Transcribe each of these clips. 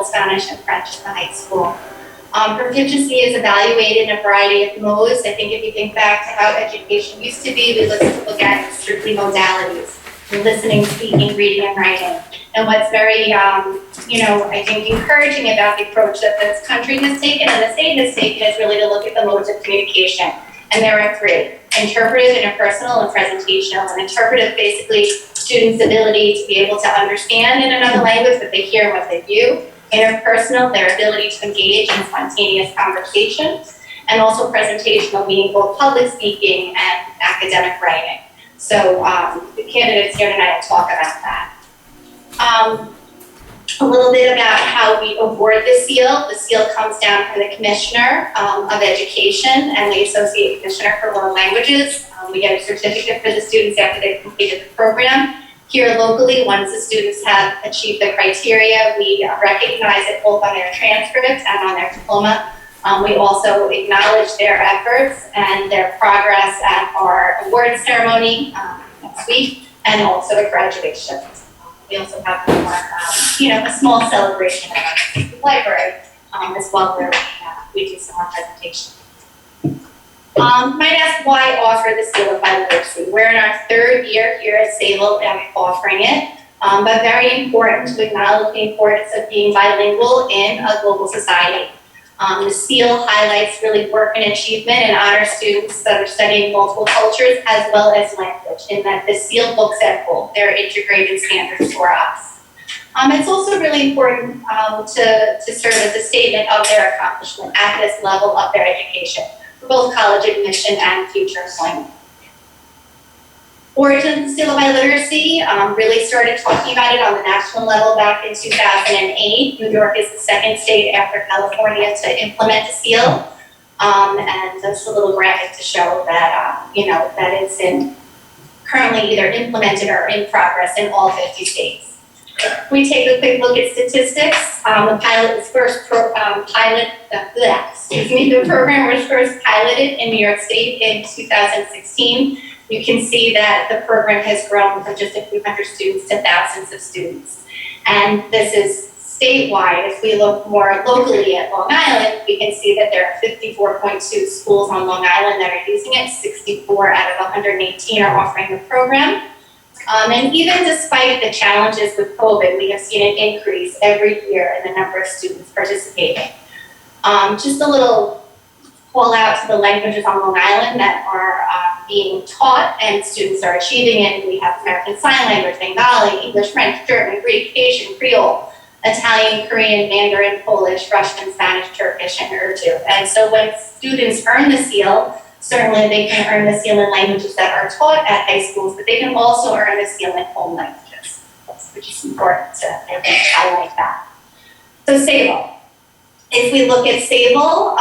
Spanish, and French at the high school. Proficiency is evaluated in a variety of modes. I think if you think back to how education used to be, we look at strictly modalities: listening, speaking, reading, and writing. And what's very, I think encouraging about the approach that this country has taken and the state has taken is really to look at the modes of communication. And there are three: interpretive, interpersonal, and presentational. And interpretive, basically, students' ability to be able to understand in another language what they hear and what they view. Interpersonal, their ability to engage in spontaneous conversations. And also presentational, meaning both public speaking and academic writing. So the candidates here tonight will talk about that. A little bit about how we award the seal. The seal comes down from the Commissioner of Education and the Associate Commissioner for World Languages. We get a certificate for the students after they've completed the program. Here locally, once the students have achieved the criteria, we recognize it both on their transcripts and on their diploma. We also acknowledge their efforts and their progress at our award ceremony next week, and also at graduation. We also have a small celebration at the library as well, where we do some more presentation. Might ask, why offer the Seal of Biliteracy? We're in our third year here at Sayville and offering it, but very important to acknowledge the importance of being bilingual in a global society. The seal highlights really work and achievement and honors students that are studying multiple cultures as well as language, in that the seal looks at both. They're integrated standards for us. It's also really important to serve as a statement of their accomplishment at this level of their education, for both college admission and future employment. Origin of the Seal of Biliteracy really started talking about it on the national level back in 2008. New York is the second state after California to implement the seal. And just a little graphic to show that, that it's currently either implemented or in progress in all 50 states. We take a quick look at statistics. The pilot was first the program was first piloted in New York State in 2016. You can see that the program has grown from just a few hundred students to thousands of students. And this is statewide. If we look more locally at Long Island, we can see that there are 54.2 schools on Long Island that are using it. 64 out of 118 are offering the program. And even despite the challenges with COVID, we have seen an increase every year in the number of students participating. Just a little call out to the languages on Long Island that are being taught and students are achieving it. We have American Sign Language, Bengali, English, French, German, Greek, Haitian, Creole, Italian, Korean, Mandarin, Polish, Russian, Spanish, Turkish, and Urdu. And so when students earn the seal, certainly they can earn the seal in languages that are taught at high schools, but they can also earn the seal in home languages, which is important to highlight that. So Sayville. If we look at Sayville,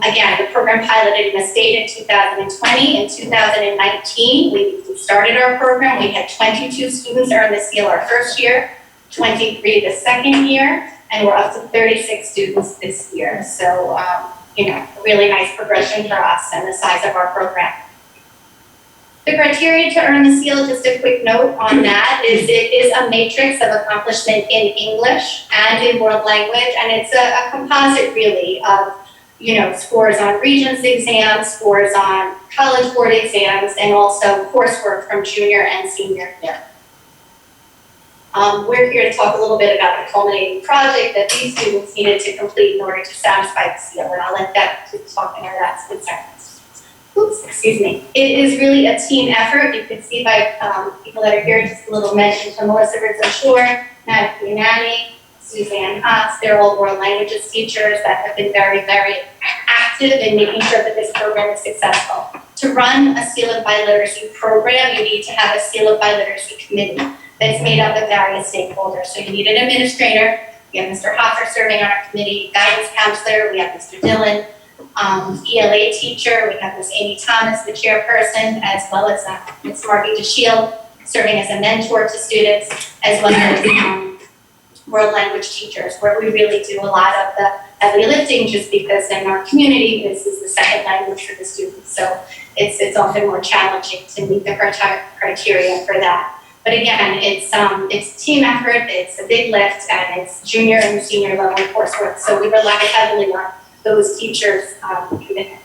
again, the program piloted in the state in 2020. In 2019, we started our program. We had 22 students earn the seal our first year, 23 the second year, and we're up to 36 students this year. So, a really nice progression for us and the size of our program. The criteria to earn the seal, just a quick note on that, is it is a matrix of accomplishment in English and in world language, and it's a composite really of, scores on Regents exams, scores on College Board exams, and also coursework from junior and senior year. We're here to talk a little bit about the culminating project that these students needed to complete in order to satisfy the seal, and I'll let that talk into that's concerned. Oops, excuse me. It is really a team effort. You can see by people that are here, just a little mention to Melissa Ritz-Shore, Matt Giannani, Suzanne Haas. They're all world languages teachers that have been very, very active in making sure that this program is successful. To run a Seal of Biliteracy program, you need to have a Seal of Biliteracy committee that's made up of various stakeholders. So you need an administrator. We have Mr. Hoffer serving on our committee, guidance counselor. We have Mr. Dillon. ELA teacher, we have Ms. Amy Thomas, the chairperson, as well as Ms. Margie DeShield, serving as a mentor to students, as well as world language teachers, where we really do a lot of the heavy lifting, just because in our community, this is the second language for the students. So it's often more challenging to meet the criteria for that. But again, it's a team effort, it's a big lift, and it's junior and senior level coursework. So we rely heavily on those teachers' commitments.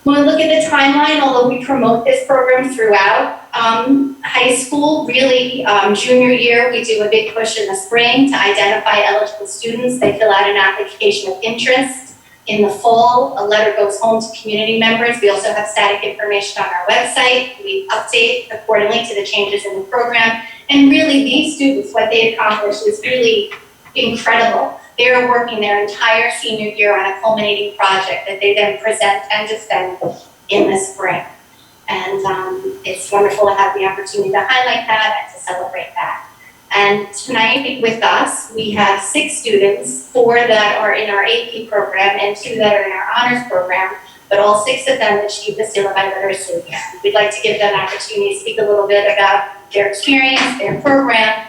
When we look at the timeline, although we promote this program throughout high school, really junior year, we do a big push in the spring to identify eligible students. They fill out an application of interest. In the fall, a letter goes home to community members. We also have static information on our website. We update accordingly to the changes in the program. And really, these students, what they accomplish is really incredible. They are working their entire senior year on a culminating project that they then present and defend in the spring. And it's wonderful to have the opportunity to highlight that and to celebrate that. And tonight with us, we have 6 students, 4 that are in our AP program and 2 that are in our honors program, but all 6 of them achieved the seal of literacy. We'd like to give them an opportunity to speak a little bit about their experience, their program,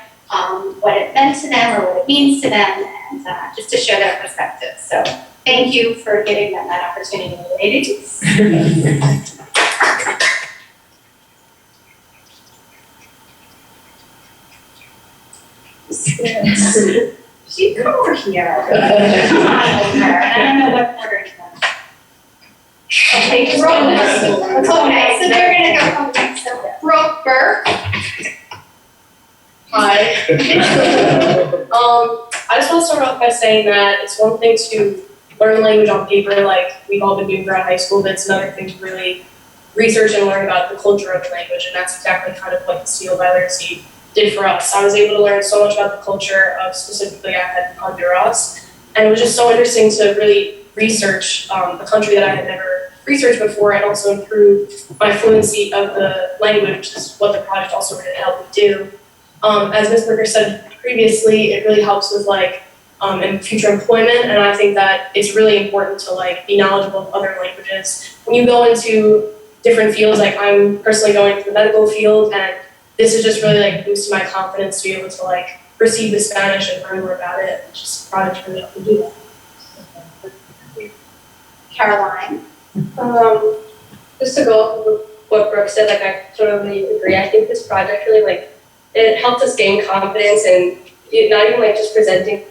what it meant to them or what it means to them, and just to share their perspective. So thank you for giving them that opportunity, ladies. She come over here. Come on over. I don't know what order to go. Okay, Brooke. Okay, so they're gonna go from next. So Brooke Burke. Hi. I just want to start off by saying that it's one thing to learn language on paper, like we've all been doing throughout high school, but it's another thing to really research and learn about the culture of the language, and that's exactly kind of what the Seal by Literacy did for us. I was able to learn so much about the culture of specifically I had Honduras, and it was just so interesting to really research a country that I had never researched before, and also improve my fluency of the language, which is what the project also really helped me do. As Ms. Berger said previously, it really helps with in future employment, and I think that it's really important to be knowledgeable of other languages. When you go into different fields, I'm personally going into the medical field, and this is just really boosting my confidence to be able to perceive the Spanish and learn more about it. It's just project really helped me do that. Caroline. Just to go off of what Brooke said, I totally agree. I think this project really it helped us gain confidence, and not even just presenting.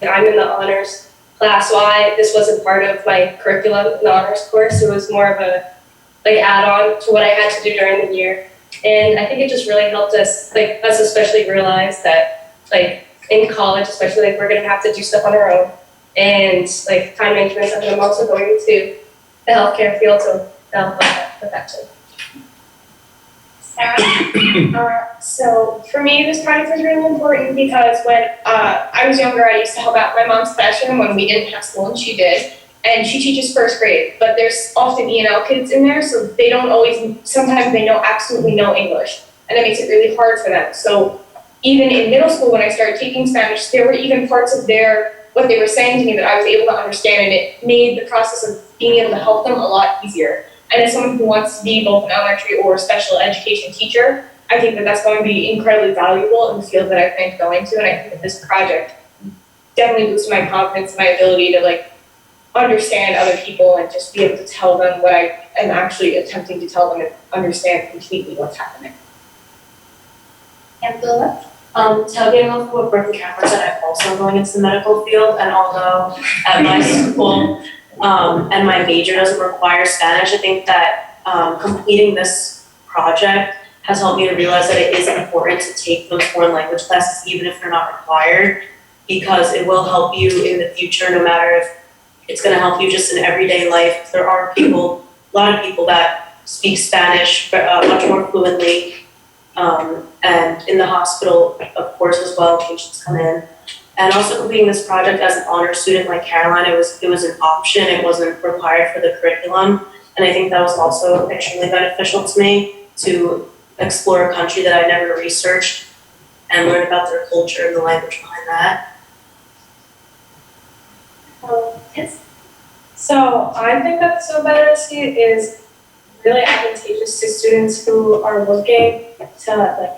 I'm in the honors class, so this wasn't part of my curriculum in the honors course. It was more of a add-on to what I had to do during the year. And I think it just really helped us, us especially realize that in college, especially we're gonna have to do stuff on our own. And time management, and I'm also going to the healthcare field, so that'll help with that too. So for me, this project was really important because when I was younger, I used to help out my mom's classroom when we didn't have school, and she did. And she teaches first grade, but there's often E&L kids in there, so they don't always, sometimes they know absolutely no English, and it makes it really hard for them. So even in middle school, when I started taking Spanish, there were even parts of what they were saying to me that I was able to understand, and it made the process of being able to help them a lot easier. And as someone who wants to be both an elementary or special education teacher, I think that that's going to be incredibly valuable in the field that I plan to go into, and I think that this project definitely boosted my confidence and my ability to understand other people and just be able to tell them what I am actually attempting to tell them and understand completely what's happening. And Philip? Tailgating off of what Brooke and Cameron said, I'm also going into the medical field, and although at my school and my major doesn't require Spanish, I think that completing this project has helped me to realize that it is important to take those foreign language classes even if they're not required, because it will help you in the future, no matter if it's going to help you just in everyday life. There are a lot of people that speak Spanish much more fluently, and in the hospital, of course, as well, patients come in. And also completing this project as an honor student like Caroline, it was an option, it wasn't required for the curriculum. And I think that was also extremely beneficial to me to explore a country that I never researched and learn about their culture and the language behind that. Yes. So I think that Seal by Literacy is really advantageous to students who are looking to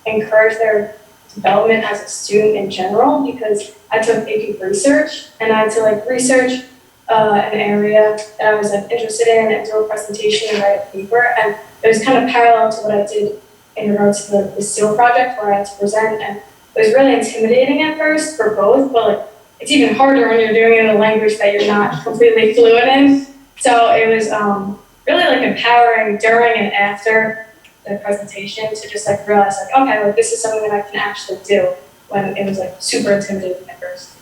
encourage their development as a student in general, because I took AP research and I had to research an area that I was like interested in and do a presentation and write a paper, and it was kind of parallel to what I did in regards to the SEAL project where I had to present, and it was really intimidating at first for both, but like it's even harder when you're doing it in a language that you're not completely fluent in. So it was really like empowering during and after the presentation to just like realize like, okay, like this is something that I can actually do, when it was like super intimidating at first.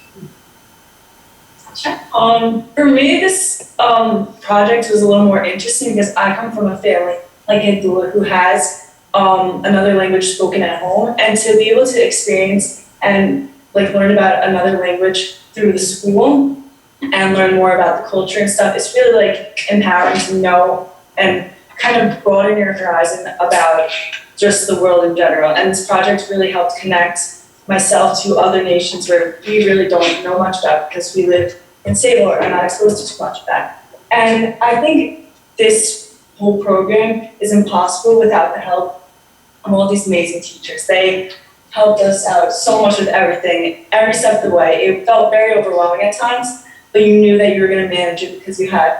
For me, this project was a little more interesting because I come from a family like in Dula who has another language spoken at home, and to be able to experience and like learn about another language through the school and learn more about the culture and stuff, it's really like empowering to know and kind of broaden your horizon about just the world in general. And this project really helped connect myself to other nations where we really don't know much about because we live in Sayville and are not exposed to too much of that. And I think this whole program is impossible without the help of all these amazing teachers. They helped us out so much with everything, every step of the way. It felt very overwhelming at times, but you knew that you were going to manage it because you had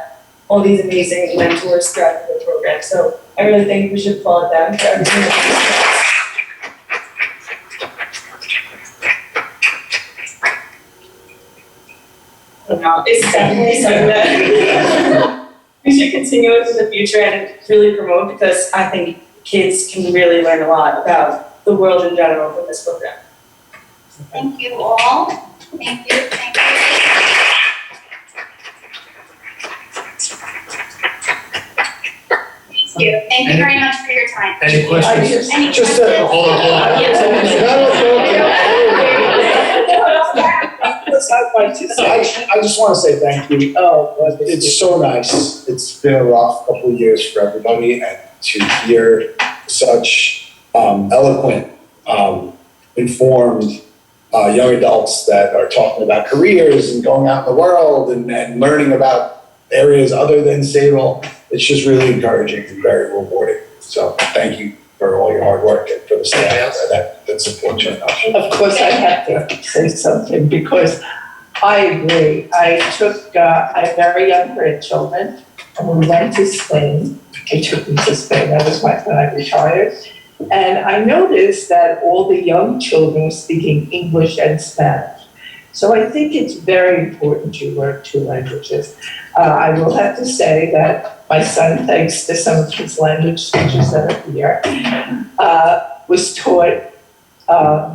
all these amazing mentors throughout the whole program. So I really think we should applaud them for everything that it's definitely something that we should continue with in the future and really promote, because I think kids can really learn a lot about the world in general from this program. Thank you all. Thank you. Thank you. Thank you very much for your time. Any questions? Any Just questions? hold on. I just want to say thank you. It's so nice. It's been a rough couple of years for everybody, and to hear such eloquent, informed young adults that are talking about careers and going out in the world and learning about areas other than Sayville, it's just really encouraging and very rewarding. So thank you for all your hard work and for the staff that supports you. Of course, I have to say something because I agree. I have very young grandchildren, and we went to Spain. They took me to Spain. That was when I retired. And I noticed that all the young children were speaking English and Spanish. So I think it's very important you learn two languages. I will have to say that my son, thanks to some of his language teachers that are here, was taught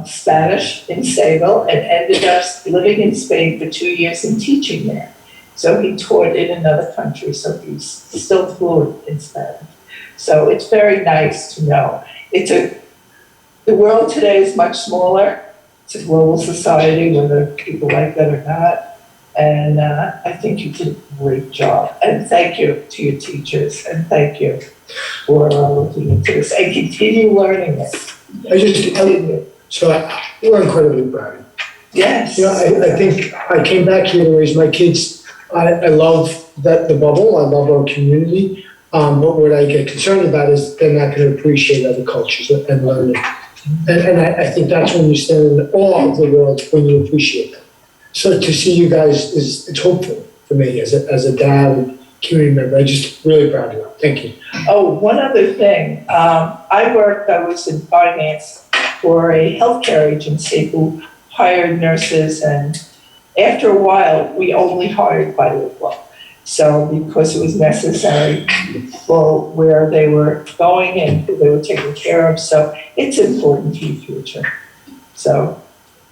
Spanish in Sayville and ended up living in Spain for 2 years and teaching there. So he taught in another country, so he's still fluent in Spanish. So it's very nice to know. The world today is much smaller. It's a global society, whether people like that or not. And I think you did a great job. And thank you to your teachers, and thank you for looking into this and continue learning it. We're incredibly proud. Yes. You know, I think I came back here to raise my kids. I love the bubble. I love our community. But what I get concerned about is they're not going to appreciate other cultures and learn it. And I think that's when you stand in awe of the world, when you appreciate them. So to see you guys it's hopeful for me as a dad and community member. I'm just really proud of you. Thank you. Oh, one other thing. I was in finance for a healthcare agency who hired nurses, and after a while, we only hired bilingual. So because it was necessary for where they were going and who they were taking care of. So it's important for the future. So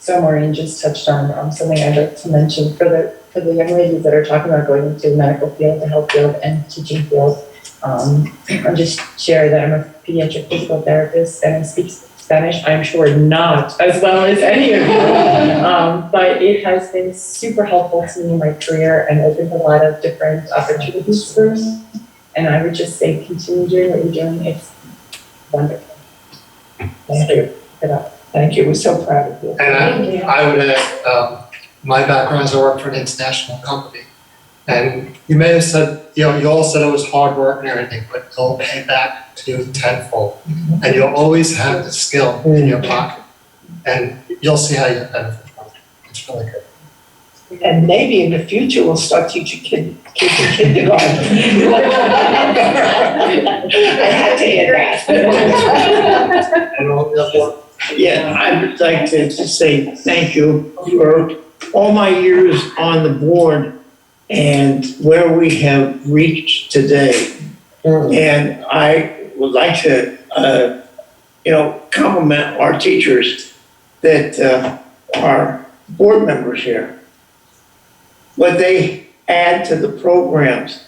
Maureen just touched on something I'd like to mention for the young ladies that are talking about going into the medical field, the health field, and teaching field. I'll just share that I'm a pediatric physical therapist and I speak Spanish. I'm sure not as well as any of you, but it has been super helpful to me in my career and opened a lot of different opportunities for me. And I would just say, continue doing what you're doing. It's wonderful. Thank you for that. thank you. We're so proud of you. And I would add, my background is I work for an international company. And you may have said, you all said it was hard work and everything, but it'll pay back to you tenfold. And you'll always have the skill in your pocket. And you'll see how you benefit from it. It's really good. And maybe in the future, we'll start teaching kids in kindergarten. I had to add that. And all the other. Yeah, I would like to just say thank you for all my years on the board and where we have reached today. And I would like to, compliment our teachers that are board members here. What they add to the programs,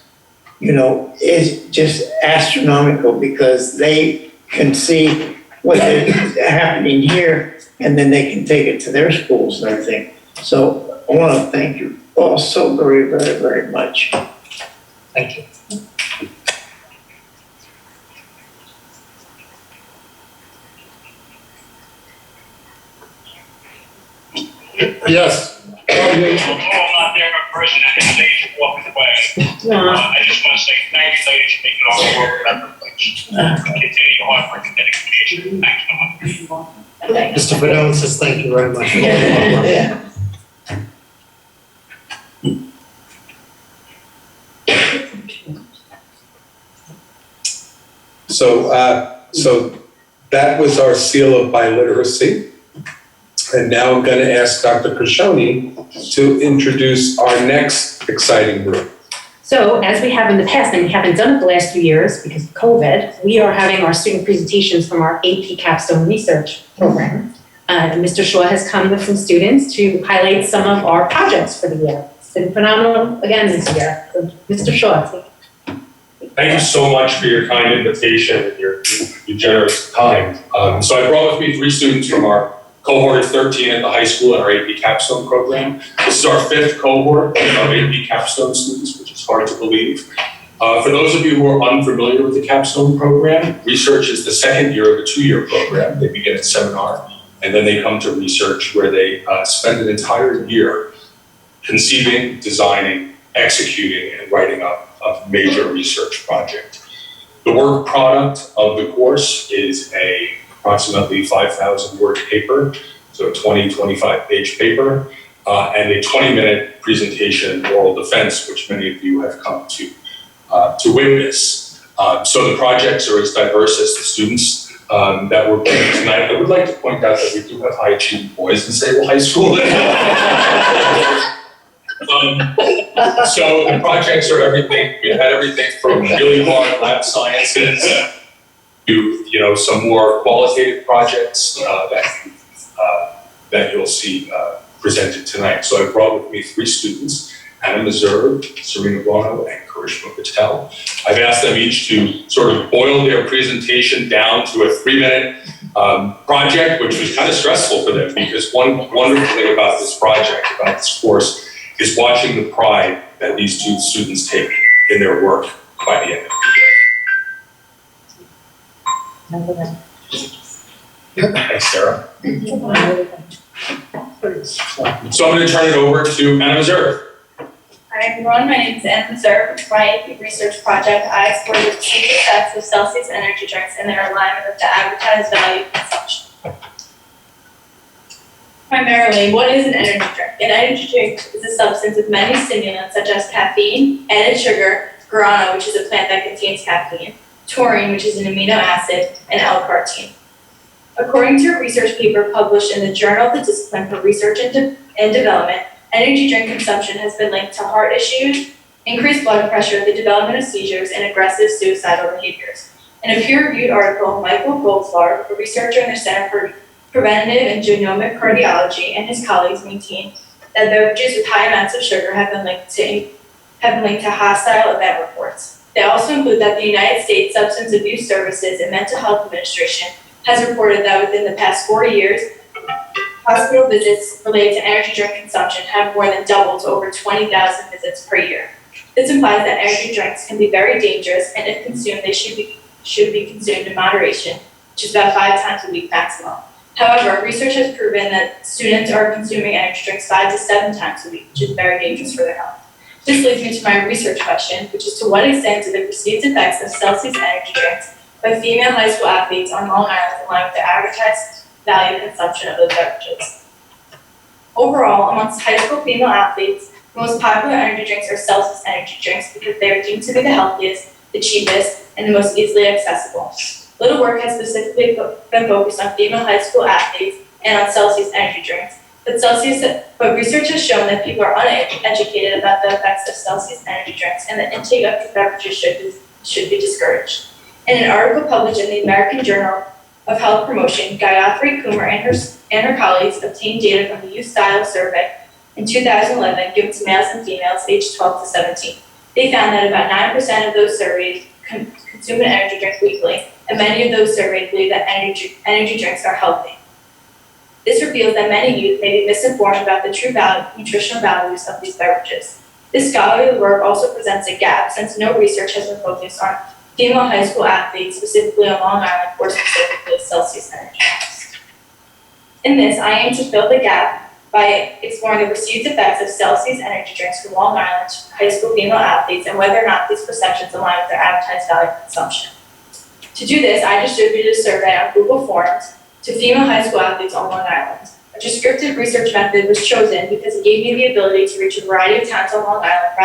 is just astronomical because they can see what is happening here and then they can take it to their schools and everything. So I want to thank you all so very, very, very much. Thank you. Yes. I'm not there in person, I think ladies are walking away. I just want to say thank you, ladies, for making all the work whatever place. Continue your hard work and dedication. Thanks so much. Mr. Fidone says thank you very much. Yeah. So that was our seal of biliteracy. And now I'm going to ask Dr. Krishoni to introduce our next exciting group. So as we have in the past, and we haven't done it the last few years because of COVID, we are having our student presentations from our AP Capstone Research Program. Mr. Shaw has come with some students to highlight some of our projects for the year. It's been phenomenal again this year. So, Mr. Shaw. Thank you so much for your kind invitation and your generous time. So I brought with me 3 students from our cohort of 13 at the high school in our AP Capstone program. This is our 5th cohort of AP Capstone students, which is hard to believe. For those of you who are unfamiliar with the Capstone program, research is the 2nd year of a 2-year program. They begin at seminar, and then they come to research where they spend an entire year conceiving, designing, executing, and writing up a major research project. The work product of the course is a approximately 5,000 word paper, so a 25 page paper, and a 20-minute presentation oral defense, which many of you have come to witness. So the projects are as diverse as the students that we're bringing tonight. I would like to point out that we do have high achieving boys in Sayville High School. So the projects are everything. We've had everything from really hard lab sciences to some more qualitative projects that you'll see presented tonight. So I brought with me 3 students, Anna Meserve, Serena Bono, and Karishma Patel. I've asked them each to sort of boil their presentation down to a 3-minute project, which was kind of stressful for them because one wonderful thing about this project, about this course, is watching the pride that these 2 students take in their work by the end of the year. Thanks, Sarah. So I'm going to turn it over to Anna Meserve. Hi everyone, my name is Anna Meserve. For my AP research project, I explored the perceived effects of Celsius energy drinks and their alignment with the advertised value of consumption. Primarily, what is an energy drink? An energy drink is a substance with many stimulants such as caffeine, added sugar, guarana, which is a plant that contains caffeine, taurine, which is an amino acid, and L-carnitine. According to a research paper published in the Journal of the Discipline for Research and Development, energy drink consumption has been linked to heart issues, increased blood pressure, the development of seizures, and aggressive suicidal behaviors. In a peer-reviewed article, Michael Goldfarb, a researcher in the Center for Preventative and Genomic Cardiology, and his colleagues maintain that beverages with high amounts of sugar have been linked to hostile event reports. They also include that the United States Substance Abuse Services and Mental Health Administration has reported that within the past 4 years, hospital visits related to energy drink consumption have more than doubled to over 20,000 visits per year. This implies that energy drinks can be very dangerous, and if consumed, they should be consumed in moderation, which is about 5 times a week maximum. However, research has proven that students are consuming energy drinks 5 to 7 times a week, which is very dangerous for their health. This leads me to my research question, which is to what extent do the perceived effects of Celsius energy drinks by female high school athletes on Long Island align with the advertised value consumption of those beverages? Overall, amongst high school female athletes, the most popular energy drinks are Celsius energy drinks because they are deemed to be the healthiest, the cheapest, and the most easily accessible. Little work has specifically been focused on female high school athletes and on Celsius energy drinks, but research has shown that people are uneducated about the effects of Celsius energy drinks and that intake of these beverages should be discouraged. In an article published in the American Journal of Health Promotion, Gayatri Kumar and her colleagues obtained data from the Youth Style Survey in 2011 given to males and females aged 12 to 17. They found that about 9% of those surveyed consume an energy drink weekly, and many of those surveyed believe that energy drinks are healthy. This reveals that many youth may be misinformed about the true nutritional values of these beverages. This scholarly work also presents a gap since no research has been focused on female high school athletes, specifically on Long Island, or specifically Celsius energy drinks. In this, I aim to fill the gap by exploring the perceived effects of Celsius energy drinks for Long Island high school female athletes and whether or not these perceptions align with their advertised value of consumption. To do this, I distributed a survey on Google Forms to female high school athletes on Long Island. A descriptive research method was chosen because it gave me the ability to reach a variety of towns on Long Island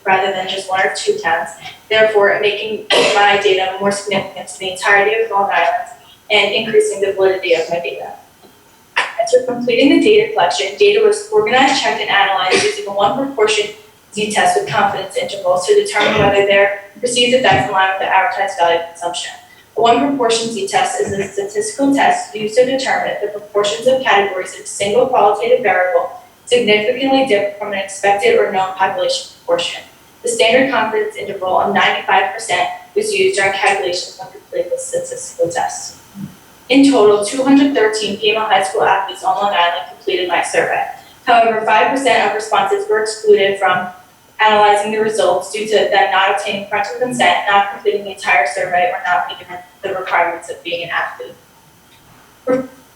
rather than just one or two towns, therefore making my data more significant to the entirety of Long Island and increasing the validity of my data. After completing the data collection, data was organized, checked, and analyzed using a one proportion z-test with confidence intervals to determine whether their perceived effects align with the advertised value of consumption. A one proportion z-test is a statistical test used to determine if the proportions of categories of a single qualitative variable significantly differ from an expected or known population proportion. The standard confidence interval of 95% was used during calculations when completing the statistical test. In total, 213 female high school athletes on Long Island completed my survey. However, 5% of responses were excluded from analyzing the results due to them not obtaining parental consent, not completing the entire survey, or not meeting the requirements of being an athlete.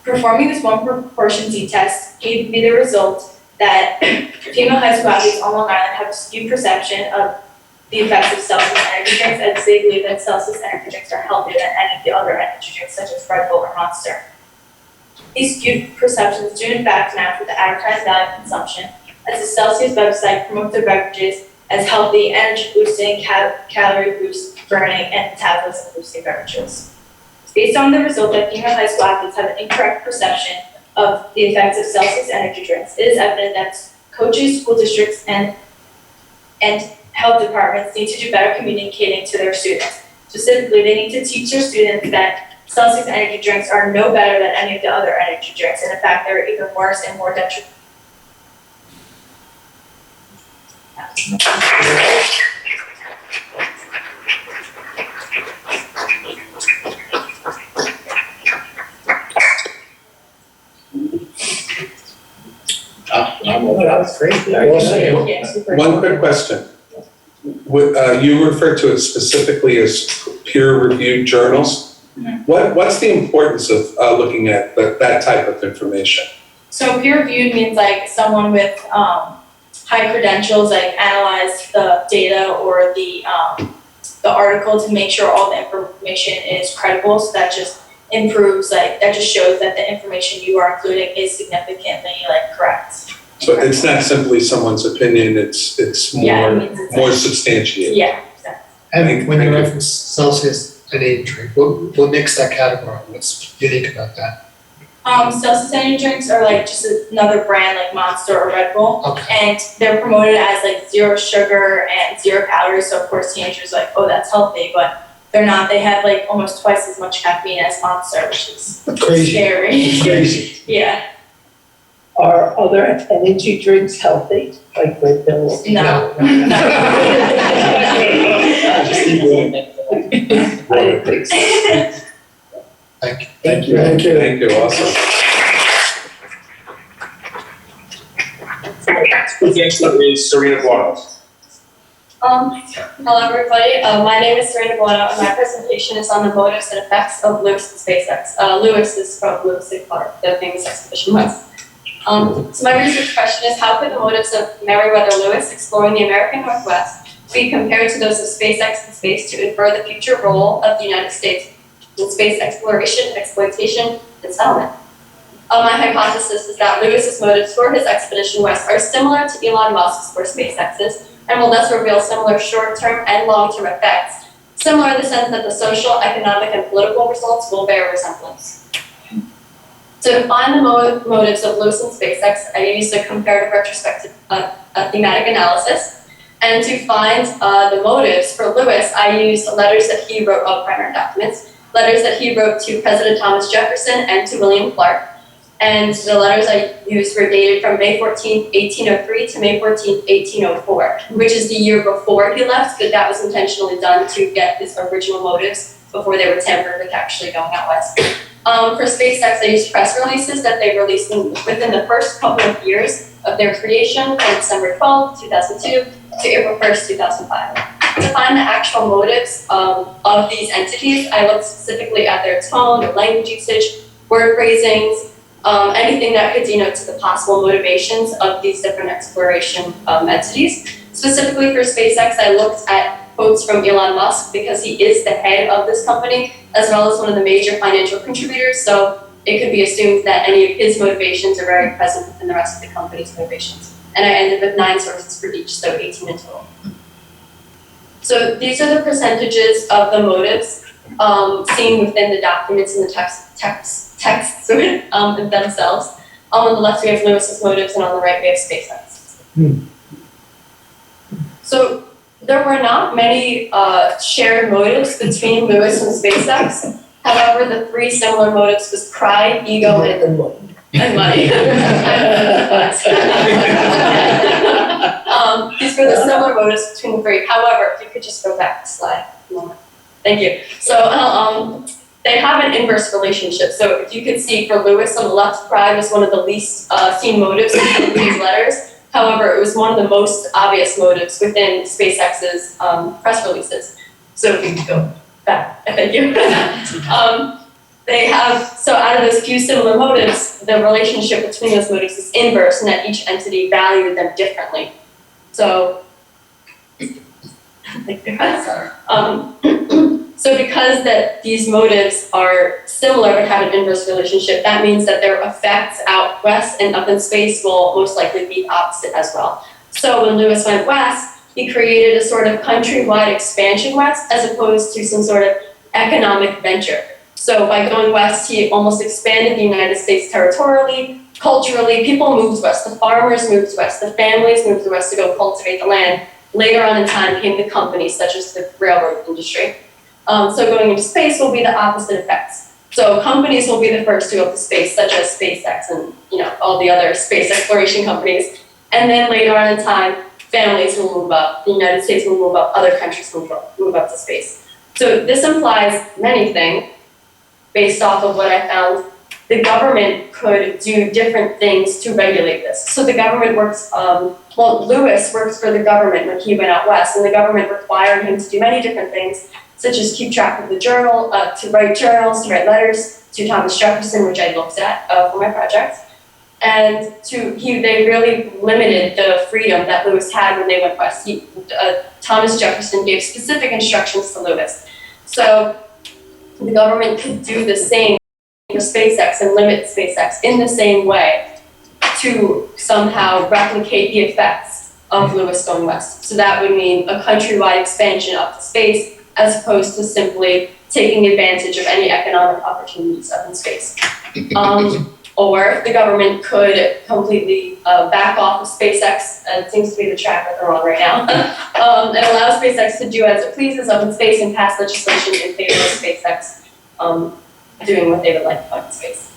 Performing this one proportion z-test gave me the result that female high school athletes on Long Island have a skewed perception of the effects of Celsius energy drinks, as they believe that Celsius energy drinks are healthier than any of the other energy drinks such as Red Bull or Monster. These skewed perceptions do in fact match with the advertised value of consumption, as the Celsius website promotes their beverages as healthy, energy boosting, calorie boost burning, and metabolism boosting beverages. Based on the result that female high school athletes have an incorrect perception of the effects of Celsius energy drinks, it is evident that coaches, school districts, and health departments need to do better communicating to their students. Specifically, they need to teach their students that Celsius energy drinks are no better than any of the other energy drinks, and in fact, they're even worse and more detrimental. That was great. Well said. One quick question. You refer to it specifically as peer-reviewed journals. What's the importance of looking at that type of information? So peer-reviewed means like someone with high credentials, like analyze the data or the article to make sure all the information is credible. So that just improves, like that just shows that the information you are including is significantly like correct. So it's not simply someone's opinion, it's more substantiated. Yeah, exactly. And when you reference Celsius energy drink, what makes that category? What's unique about that? Celsius energy drinks are like just another brand like Monster or Red Bull. Okay. And they're promoted as like 0 sugar and 0 calories. So of course teenagers are like, oh, that's healthy, but they're not. They have like almost twice as much caffeine as Monster, which is Crazy. scary. It's crazy. Yeah. Are other energy drinks healthy, like Red Bull? No. I didn't think so. Thank you. Thank you. Thank you. Thank you, awesome. Next up is Serena Guano. Hello everybody, my name is Serena Buono and my presentation is on the motives and effects of Lewis and SpaceX. Lewis is from Lewis and Clark, the famous expedition was. So my research question is, how could the motives of Meriwether Lewis exploring the American Northwest be compared to those of SpaceX in space to infer the future role of the United States in space exploration, exploitation, and settlement? My hypothesis is that Lewis's motives for his expedition west are similar to Elon Musk's for SpaceX's, and will thus reveal similar short-term and long-term effects, similar in the sense that the social, economic, and political results will bear resemblance. To define the motives of Lewis and SpaceX, I used a comparative retrospective thematic analysis. And to find the motives for Lewis, I used letters that he wrote, primary documents, letters that he wrote to President Thomas Jefferson and to William Clark. And the letters I used were dated from May 14, 1803 to May 14, 1804, which is the year before he left, but that was intentionally done to get his original motives before they were tampered with actually going out west. For SpaceX, I used press releases that they released within the first couple of years of their creation, from December 12, 2002 to April 1st, 2005. To find the actual motives of these entities, I looked specifically at their tone, their language usage, word phrasings, anything that could denote to the possible motivations of these different exploration entities. Specifically for SpaceX, I looked at quotes from Elon Musk because he is the head of this company, as well as one of the major financial contributors, so it could be assumed that any of his motivations are very present within the rest of the company's motivations. And I ended with 9 sources for each, so 18 in total. So these are the percentages of the motives seen within the documents and the texts themselves. On the left we have Lewis's motives, and on the right we have SpaceX. So there were not many shared motives between Lewis and SpaceX. However, the 3 similar motives was pride, ego, and money. These were the similar motives between the 3. However, if you could just go back the slide. Thank you. So they have an inverse relationship. So if you could see for Lewis on the left, pride was one of the least seen motives in these letters. However, it was one of the most obvious motives within SpaceX's press releases. So if you could go back, thank you. They have, so out of those few similar motives, the relationship between those motives is inverse, and that each entity valued them differently. So, so because that these motives are similar but have an inverse relationship, that means that their effects out west and up in space will most likely be opposite as well. So when Lewis went west, he created a sort of countrywide expansion west as opposed to some sort of economic venture. So by going west, he almost expanded the United States territorially, culturally. People moved west, the farmers moved west, the families moved west to go cultivate the land. Later on in time came the companies such as the railroad industry. So going into space will be the opposite effects. So companies will be the first to go to space, such as SpaceX and all the other space exploration companies. And then later on in time, families will move up, the United States will move up, other countries will move up to space. So this implies many things based off of what I found. The government could do different things to regulate this. So the government works, Lewis works for the government when he went out west, and the government required him to do many different things, such as keep track of the journal, to write journals, to write letters to Thomas Jefferson, which I looked at for my project. And they really limited the freedom that Lewis had when they went west. Thomas Jefferson gave specific instructions to Lewis. So the government could do the same for SpaceX and limit SpaceX in the same way to somehow replicate the effects of Lewis going west. So that would mean a countrywide expansion up to space as opposed to simply taking advantage of any economic opportunities up in space. Or the government could completely back off of SpaceX, and it seems to be the track that they're on right now, and allow SpaceX to do as it pleases up in space and pass legislation in favor of SpaceX doing what they would like up in space.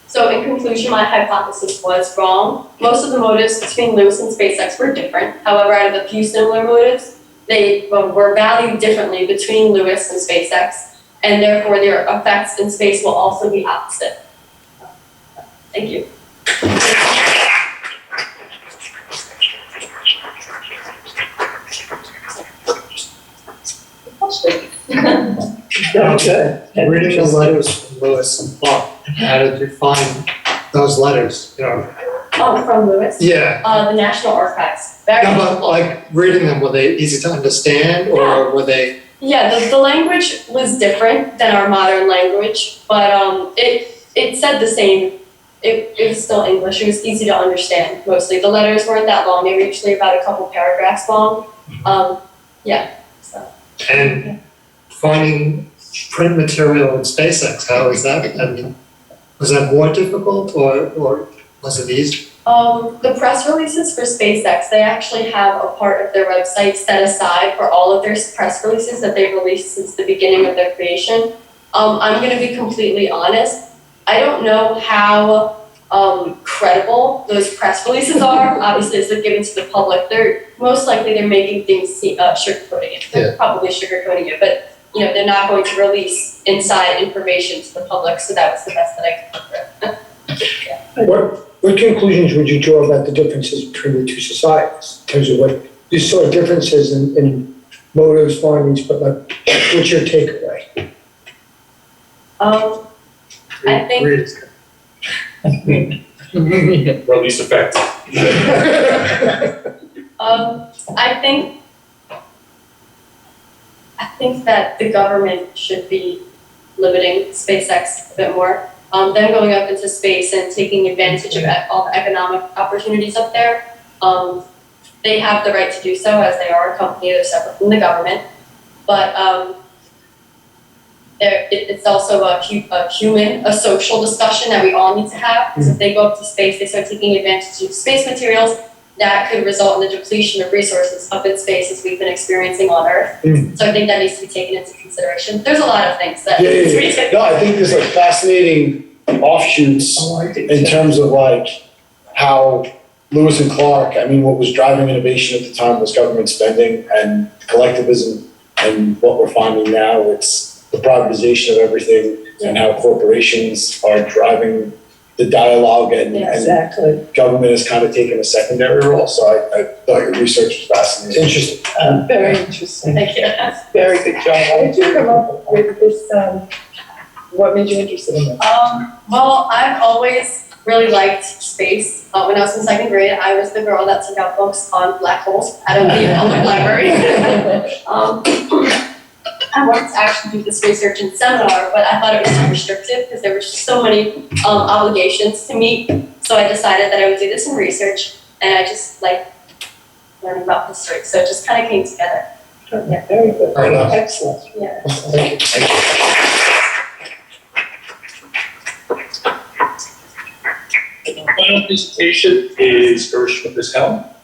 So in conclusion, my hypothesis was wrong. Most of the motives between Lewis and SpaceX were different. However, out of the few similar motives, they were valued differently between Lewis and SpaceX, and therefore their effects in space will also be opposite. Thank you. Okay. Reading the letters from Lewis and Clark, how did you find those letters, Oh, from Lewis? Yeah. The National Archives. Very No, but like reading them, were they easy to understand or were they? Yeah, the language was different than our modern language, but it said the same. It was still English. It was easy to understand mostly. The letters weren't that long. They were usually about a couple paragraphs long. And finding print material in SpaceX, how is that? I mean, was that more difficult or was it easy? The press releases for SpaceX, they actually have a part of their website set aside for all of their press releases that they've released since the beginning of their creation. I'm gonna be completely honest. I don't know how credible those press releases are. Obviously, it's like given to the public. They're most likely they're making things sugarcoating it. They're probably sugarcoating it, but you know they're not going to release inside information to the public. So that was the best that I could do. What conclusions would you draw about the differences between the two societies in terms of what you saw differences in motives, findings, but like, what's your takeaway? I think Or at least effective. I think that the government should be limiting SpaceX a bit more. Them going up into space and taking advantage of all the economic opportunities up there. They have the right to do so as they are a company, they're separate from the government. But it's also a social discussion that we all need to have. Because if they go up to space, they start taking advantage of space materials, that could result in the depletion of resources up in space as we've been experiencing on Earth. So I think that needs to be taken into consideration. There's a lot of things that need to be taken. No, I think there's like fascinating offshoots in terms of like how Lewis and Clark, I mean, what was driving innovation at the time was government spending and collectivism, and what we're finding now, it's the privatization of everything and how corporations are driving the dialogue and government has kind of taken a secondary role. So I thought your research was fascinating. Interesting. Very interesting. Thank you. Very good job. How did you come up with this, what made you interested in this? Well, I've always really liked space. When I was in second grade, I was the girl that took out books on black holes out of the public library. I wanted to actually do this research in seminar, but I thought it was too restrictive because there were just so many obligations to meet. So I decided that I would do this in research, and I just like learning about history. So it just kind of came together. Yeah, very good. Fair enough. Excellent. Yeah. Thank you. Our final presentation is Gershwin Patel.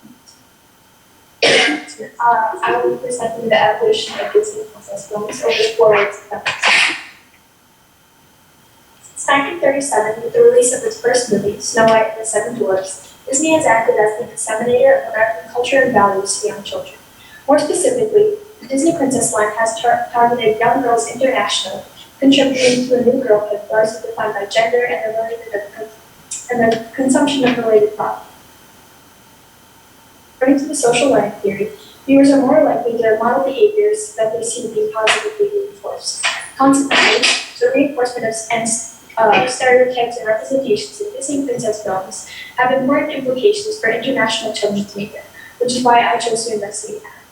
I will be presenting the evolution of Disney princess films over 4 weeks of episodes. Since 1937, with the release of its first movie, Snow White and the Seven Dwarfs, Disney has acted as the disseminator of American culture and values to young children. More specifically, the Disney Princess line has targeted young girls internationally, contributing to a new girlhood largely defined by gender and the consumption of related products. According to the social learning theory, viewers are more likely to model behaviors that they see to be positively reinforced. Consequently, the reinforcement of stereotypes and representations in Disney princess films have important implications for international children's media, which is why I chose to investigate that.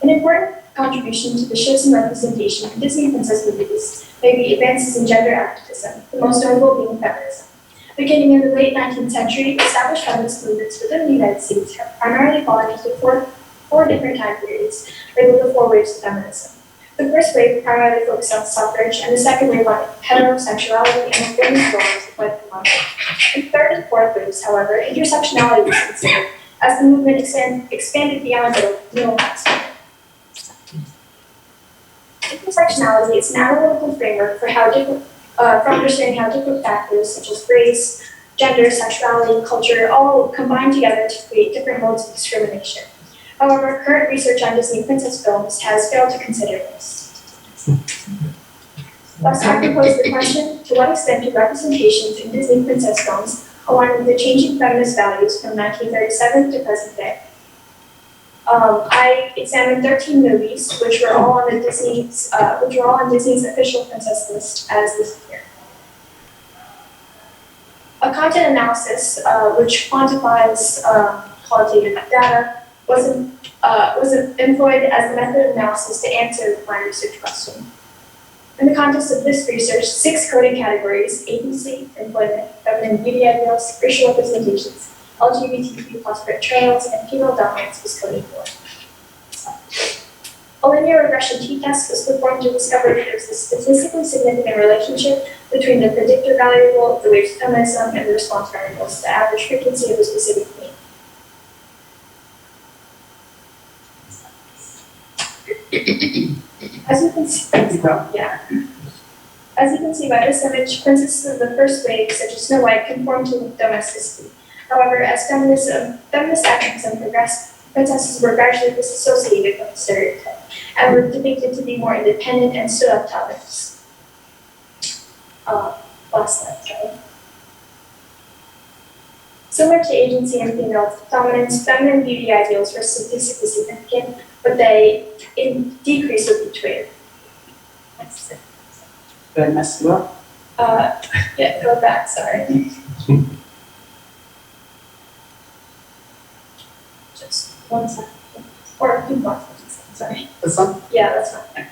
An important contribution to the shifts in representation in Disney princess movies may be advances in gender activism, the most notable being feminism. Beginning in the late 19th century, established feminist movements within the United States have primarily fallen into four different time periods, labeled the 4 waves of feminism. The first wave primarily focused on suffrage, and the second wave on heterosexuality and the women's role as the wife and mother. In the third and fourth waves, however, intersectionality was considered as the movement expanded beyond the middle class. Intersectionality is an analytical framework for understanding how different factors such as race, gender, sexuality, culture all combine together to create different modes of discrimination. However, current research on Disney princess films has failed to consider this. Thus, I propose the question, to what extent do representations in Disney princess films align with the changing feminist values from 1937 to present day? I examined 13 movies, which were all on Disney's official princess list as listed here. A content analysis, which quantifies qualitative data, was employed as the method of analysis to answer my research question. In the context of this research, 6 coding categories, agency, employment, feminine beauty ideals, racial representations, LGBTQ+ portrayals, and female dominance was coded for. A linear regression t-test was performed to discover if there was a statistically significant relationship between the predictor variable, the weight of feminism, and the response variables, the average frequency of a specific theme. As you can see, As you can see by this image, princesses of the first wave, such as Snow White, conform to domesticity. However, as feminist activism progressed, princesses were gradually disassociated from the stereotype and were depicted to be more independent and stood up to others. Last slide, sorry. Similar to agency and female dominance, feminine beauty ideals were statistically significant, but they decreased with each wave. Next. Go ahead, mess them up. Yeah, go back, sorry. Just 1 second. Or a few more seconds, sorry. This one? Yeah, that's fine.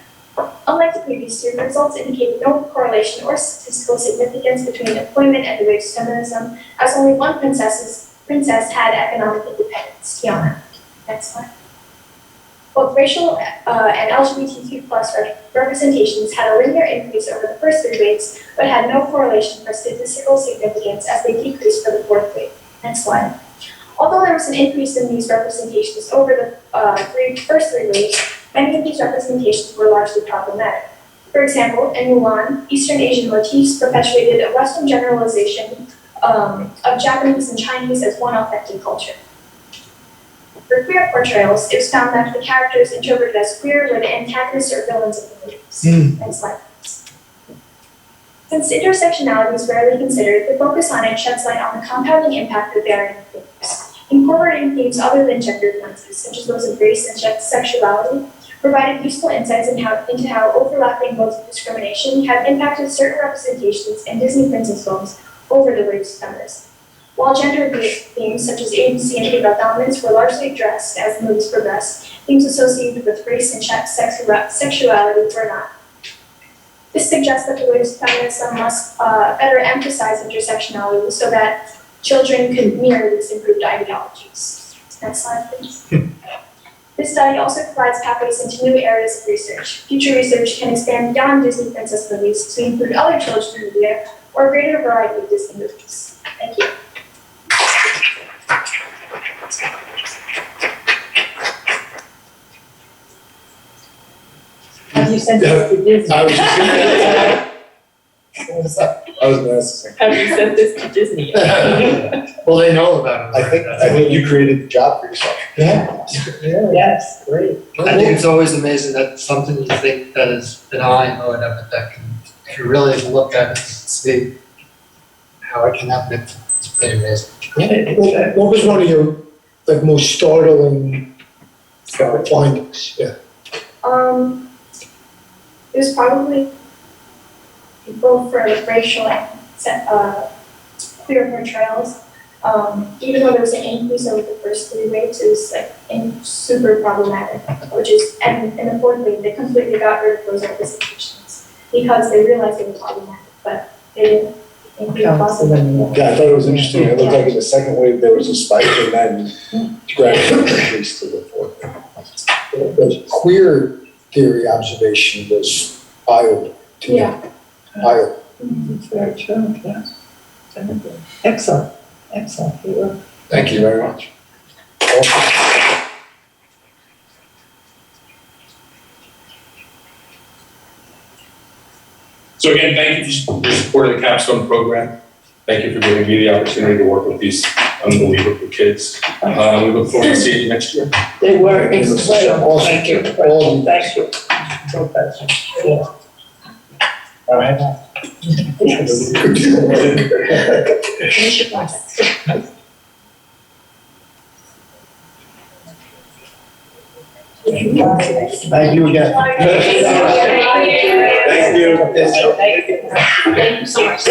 Unlike the previous two, the results indicated no correlation or statistical significance between employment and the wage of feminism, as only one princess had economic independence, Tiana. Next slide. Both racial and LGBTQ+ representations had a linear increase over the first 3 waves, but had no correlation for statistical significance as they decreased for the 4th wave. Next slide. Although there was an increase in these representations over the first 3 waves, many of these representations were largely problematic. For example, in Mulan, Eastern Asian motifs perpetuated a Western generalization of Japanese and Chinese as one authentic culture. For queer portrayals, it was found that the characters interpreted as queer were the antagonists or villains of the movies. Next slide, please. Since intersectionality is rarely considered, the focus on it sheds light on the compounding impact of varying themes. Incorporating themes other than gender lenses, such as those of race and sexuality, provided useful insights into how overlapping modes of discrimination have impacted certain representations in Disney princess films over the waves of feminism. While gender-based themes such as agency and female dominance were largely addressed as the movies progressed, themes associated with race and sexuality were not. This suggests that the waves of feminism must better emphasize intersectionality so that children could mirror these improved ideologies. Next slide, please. This study also provides pathways into new areas of research. Future research can expand beyond Disney princess movies to include other children's media or a greater variety of Disney movies. Thank you. Have you sent this to Disney? I was just gonna I was gonna ask the same. Have you sent this to Disney? Well, they know about it. I think you created the job for yourself. Yeah. Yes, great. I think it's always amazing that something you think that is benign or whatever, that can, if you really look at it, see how it can happen, it's pretty amazing. What was one of your most startling findings? Yeah. It was probably both for racial and queer portrayals. Even though there was an increase over the first 3 waves, it was super problematic, which is, and in the 4th wave, they completely got rid of those representations because they realized they were problematic, but they didn't think they were possible. Yeah, I thought it was interesting. It looked like in the 2nd wave, there was a spike and then gradually increased to the 4th wave. The queer theory observation was eye-opening to me. Eye-opening. It's very true, yes. Excellent, excellent. Thank you very much. So again, thank you for your support of the Capstone program. Thank you for giving me the opportunity to work with these unbelievable kids. We look forward to seeing you next year. They were incredible. Thank you. All Thank you. Professor. All right. Thank you again. Thank you. Thank you so much.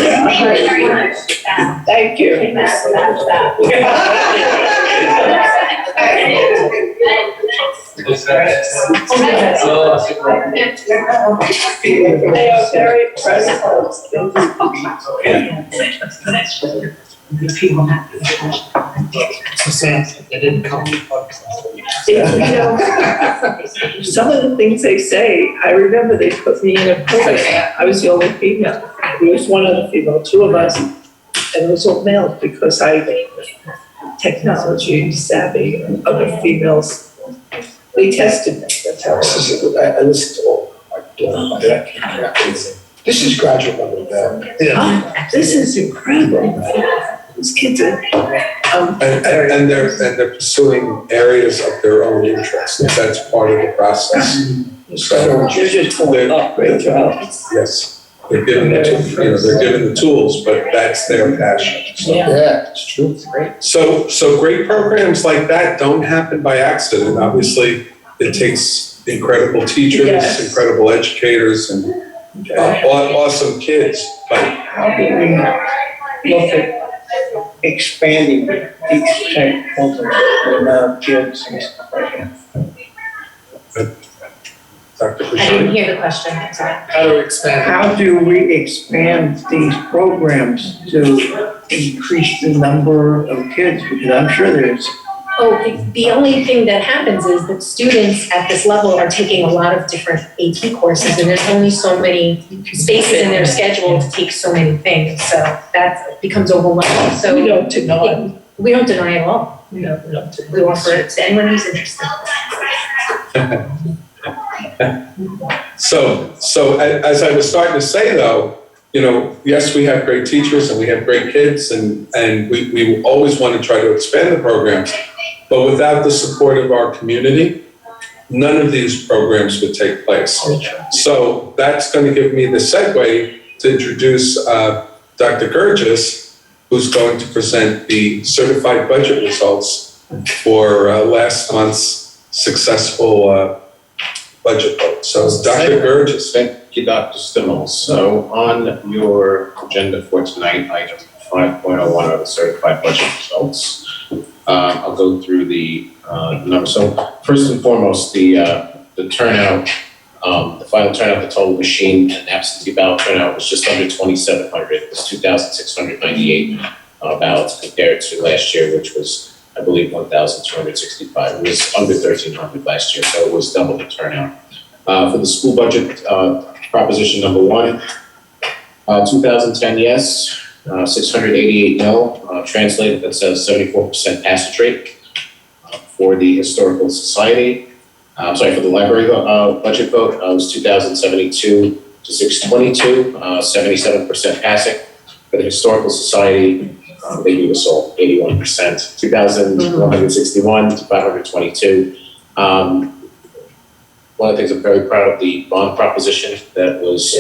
Thank you. They are very impressive. It didn't come. Some of the things they say, I remember they put me in a program, I was the only female. There was one other female, two of us, and it was all males because technology savvy, and other females, they tested me, that's how it was. I listened to all, this is graduate level, This is incredible. These kids are, And they're pursuing areas of their own interest, that's part of the process. So, you're just pulling up, great job. yes, they're given they're given the tools, but that's their passion. So, yeah, it's true. It's great. So great programs like that don't happen by accident. Obviously, it takes incredible teachers, Yes. incredible educators, and awesome kids. But How do we look at expanding these type of programs, kids and stuff like that? Dr. I didn't Khashoggi? hear the question, I'm sorry. How to expand. How do we expand these programs to increase the number of kids? Because I'm sure there's, The only thing that happens is that students at this level are taking a lot of different AP courses, and there's only so many spaces in their schedule to take so many things, so that becomes overwhelming, so. We don't deny. We don't deny at all. We don't deny. We offer it to anyone who's interested. So as I was starting to say though, yes, we have great teachers and we have great kids and we always want to try to expand the programs, but without the support of our community, none of these programs would take place. So that's going to give me the segue to introduce Dr. Gurgis, who's going to present the certified budget results for last month's successful budget vote. So Dr. Gurgis. Thank you, Dr. Stimmels. So on your agenda for tonight, item 5.01 are the certified budget results. I'll go through the numbers. So first and foremost, the turnout, the final turnout, the total machine and absentee ballot turnout was just under 2,700. It was 2,698 ballots compared to last year, which was, I believe, 1,265. It was under 1,300 last year, so it was double the turnout. For the school budget, proposition number 1, 2010 yes, 688 no. Translated, that says 74% passage rate. For the historical society, for the library budget vote, it was 2,072 to 622, 77% passing. For the historical society, they gave us all 81%, 2,161 to 522. One of the things I'm very proud of, the bond proposition that was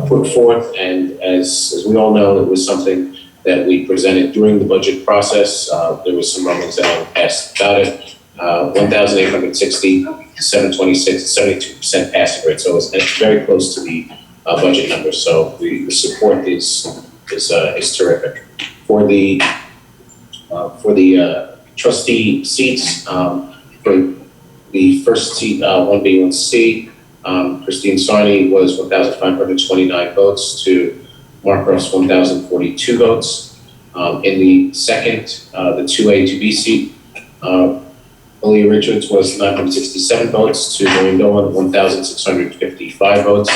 put forth, and as we all know, it was something that we presented during the budget process. There was some rumblings that were passed about it. 1,860, 726, 72% passing rate. So it's very close to the budget number. So the support is terrific. For the trustee seats, for the first seat, 1B, 1C, Christine Sarni was 1,529 votes to Mark Ruff's 1,042 votes. In the second, the 2A, 2B seat, Aaliyah Richards was 967 votes to Maureen Dolan, 1,655 votes.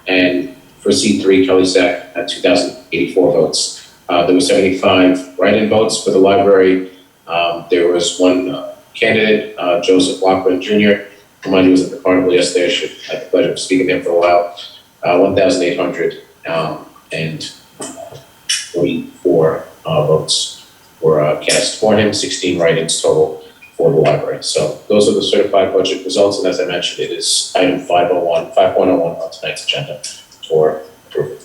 And for seat 3, Kelly Sack had 2,084 votes. There were 75 write-in votes for the library. There was one candidate, Joseph Lockman Jr., whom I was at the carnival yesterday. I had the pleasure of speaking to him for a while. 1,800 and 44 votes were cast for him, 16 write-ins total for the library. So those are the certified budget results, and as I mentioned, it is item 5.01 on tonight's agenda for approval.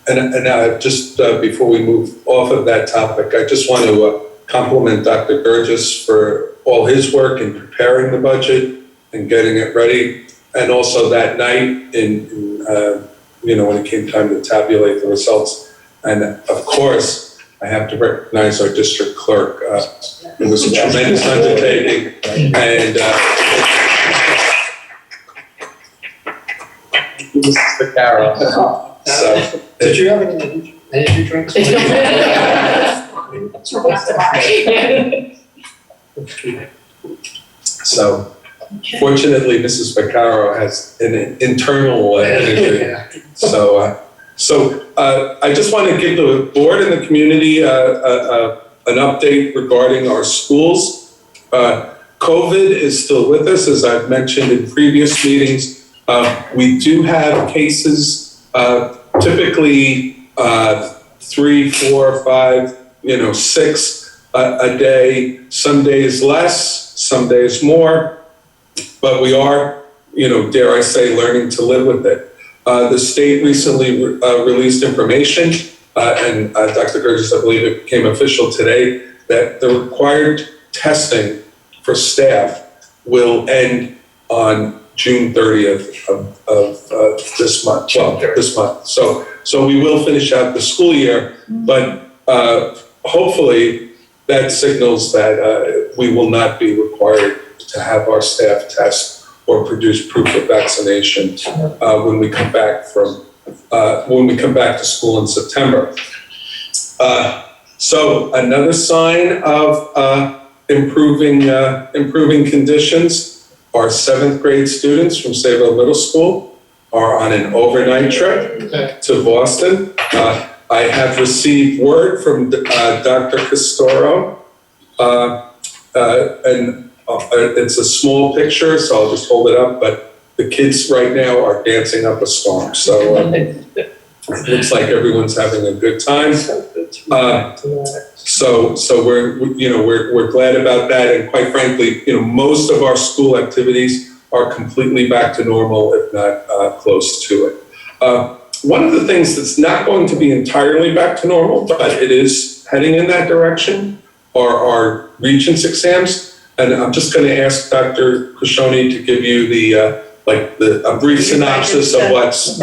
And just before we move off of that topic, I just want to compliment Dr. Gurgis for all his work in preparing the budget and getting it ready. And also that night when it came time to tabulate the results. And of course, I have to recognize our district clerk, It was a tremendous undertaking, and this is the Carol. So, Did you have any drinks? So, fortunately, Mrs. Vaccaro has an internal energy. So, I just want to give the board and the community an update regarding our schools. COVID is still with us, as I've mentioned in previous meetings. We do have cases, typically 3, 4, 5, 6 a day. Some days less, some days more. But we are, dare I say, learning to live with it. The state recently released information, and Dr. Gerges, I believe it became official today, that the required testing for staff will end on June 30th of this month. Well, this month. So we will finish out the school year, but hopefully that signals that we will not be required to have our staff test or produce proof of vaccination when we come back to school in September. So another sign of improving conditions. Our 7th grade students from Sayville Middle School are on an overnight trip to Boston. I have received word from Dr. Castoro, and it's a small picture, so I'll just hold it up, but the kids right now are dancing up a storm. So it looks like everyone's having a good time. So we're glad about that, and quite frankly, most of our school activities are completely back to normal, if not close to it. One of the things that's not going to be entirely back to normal, but it is heading in that direction, are our Regents exams. And I'm just going to ask Dr. Kashoni to give you a brief synopsis of what's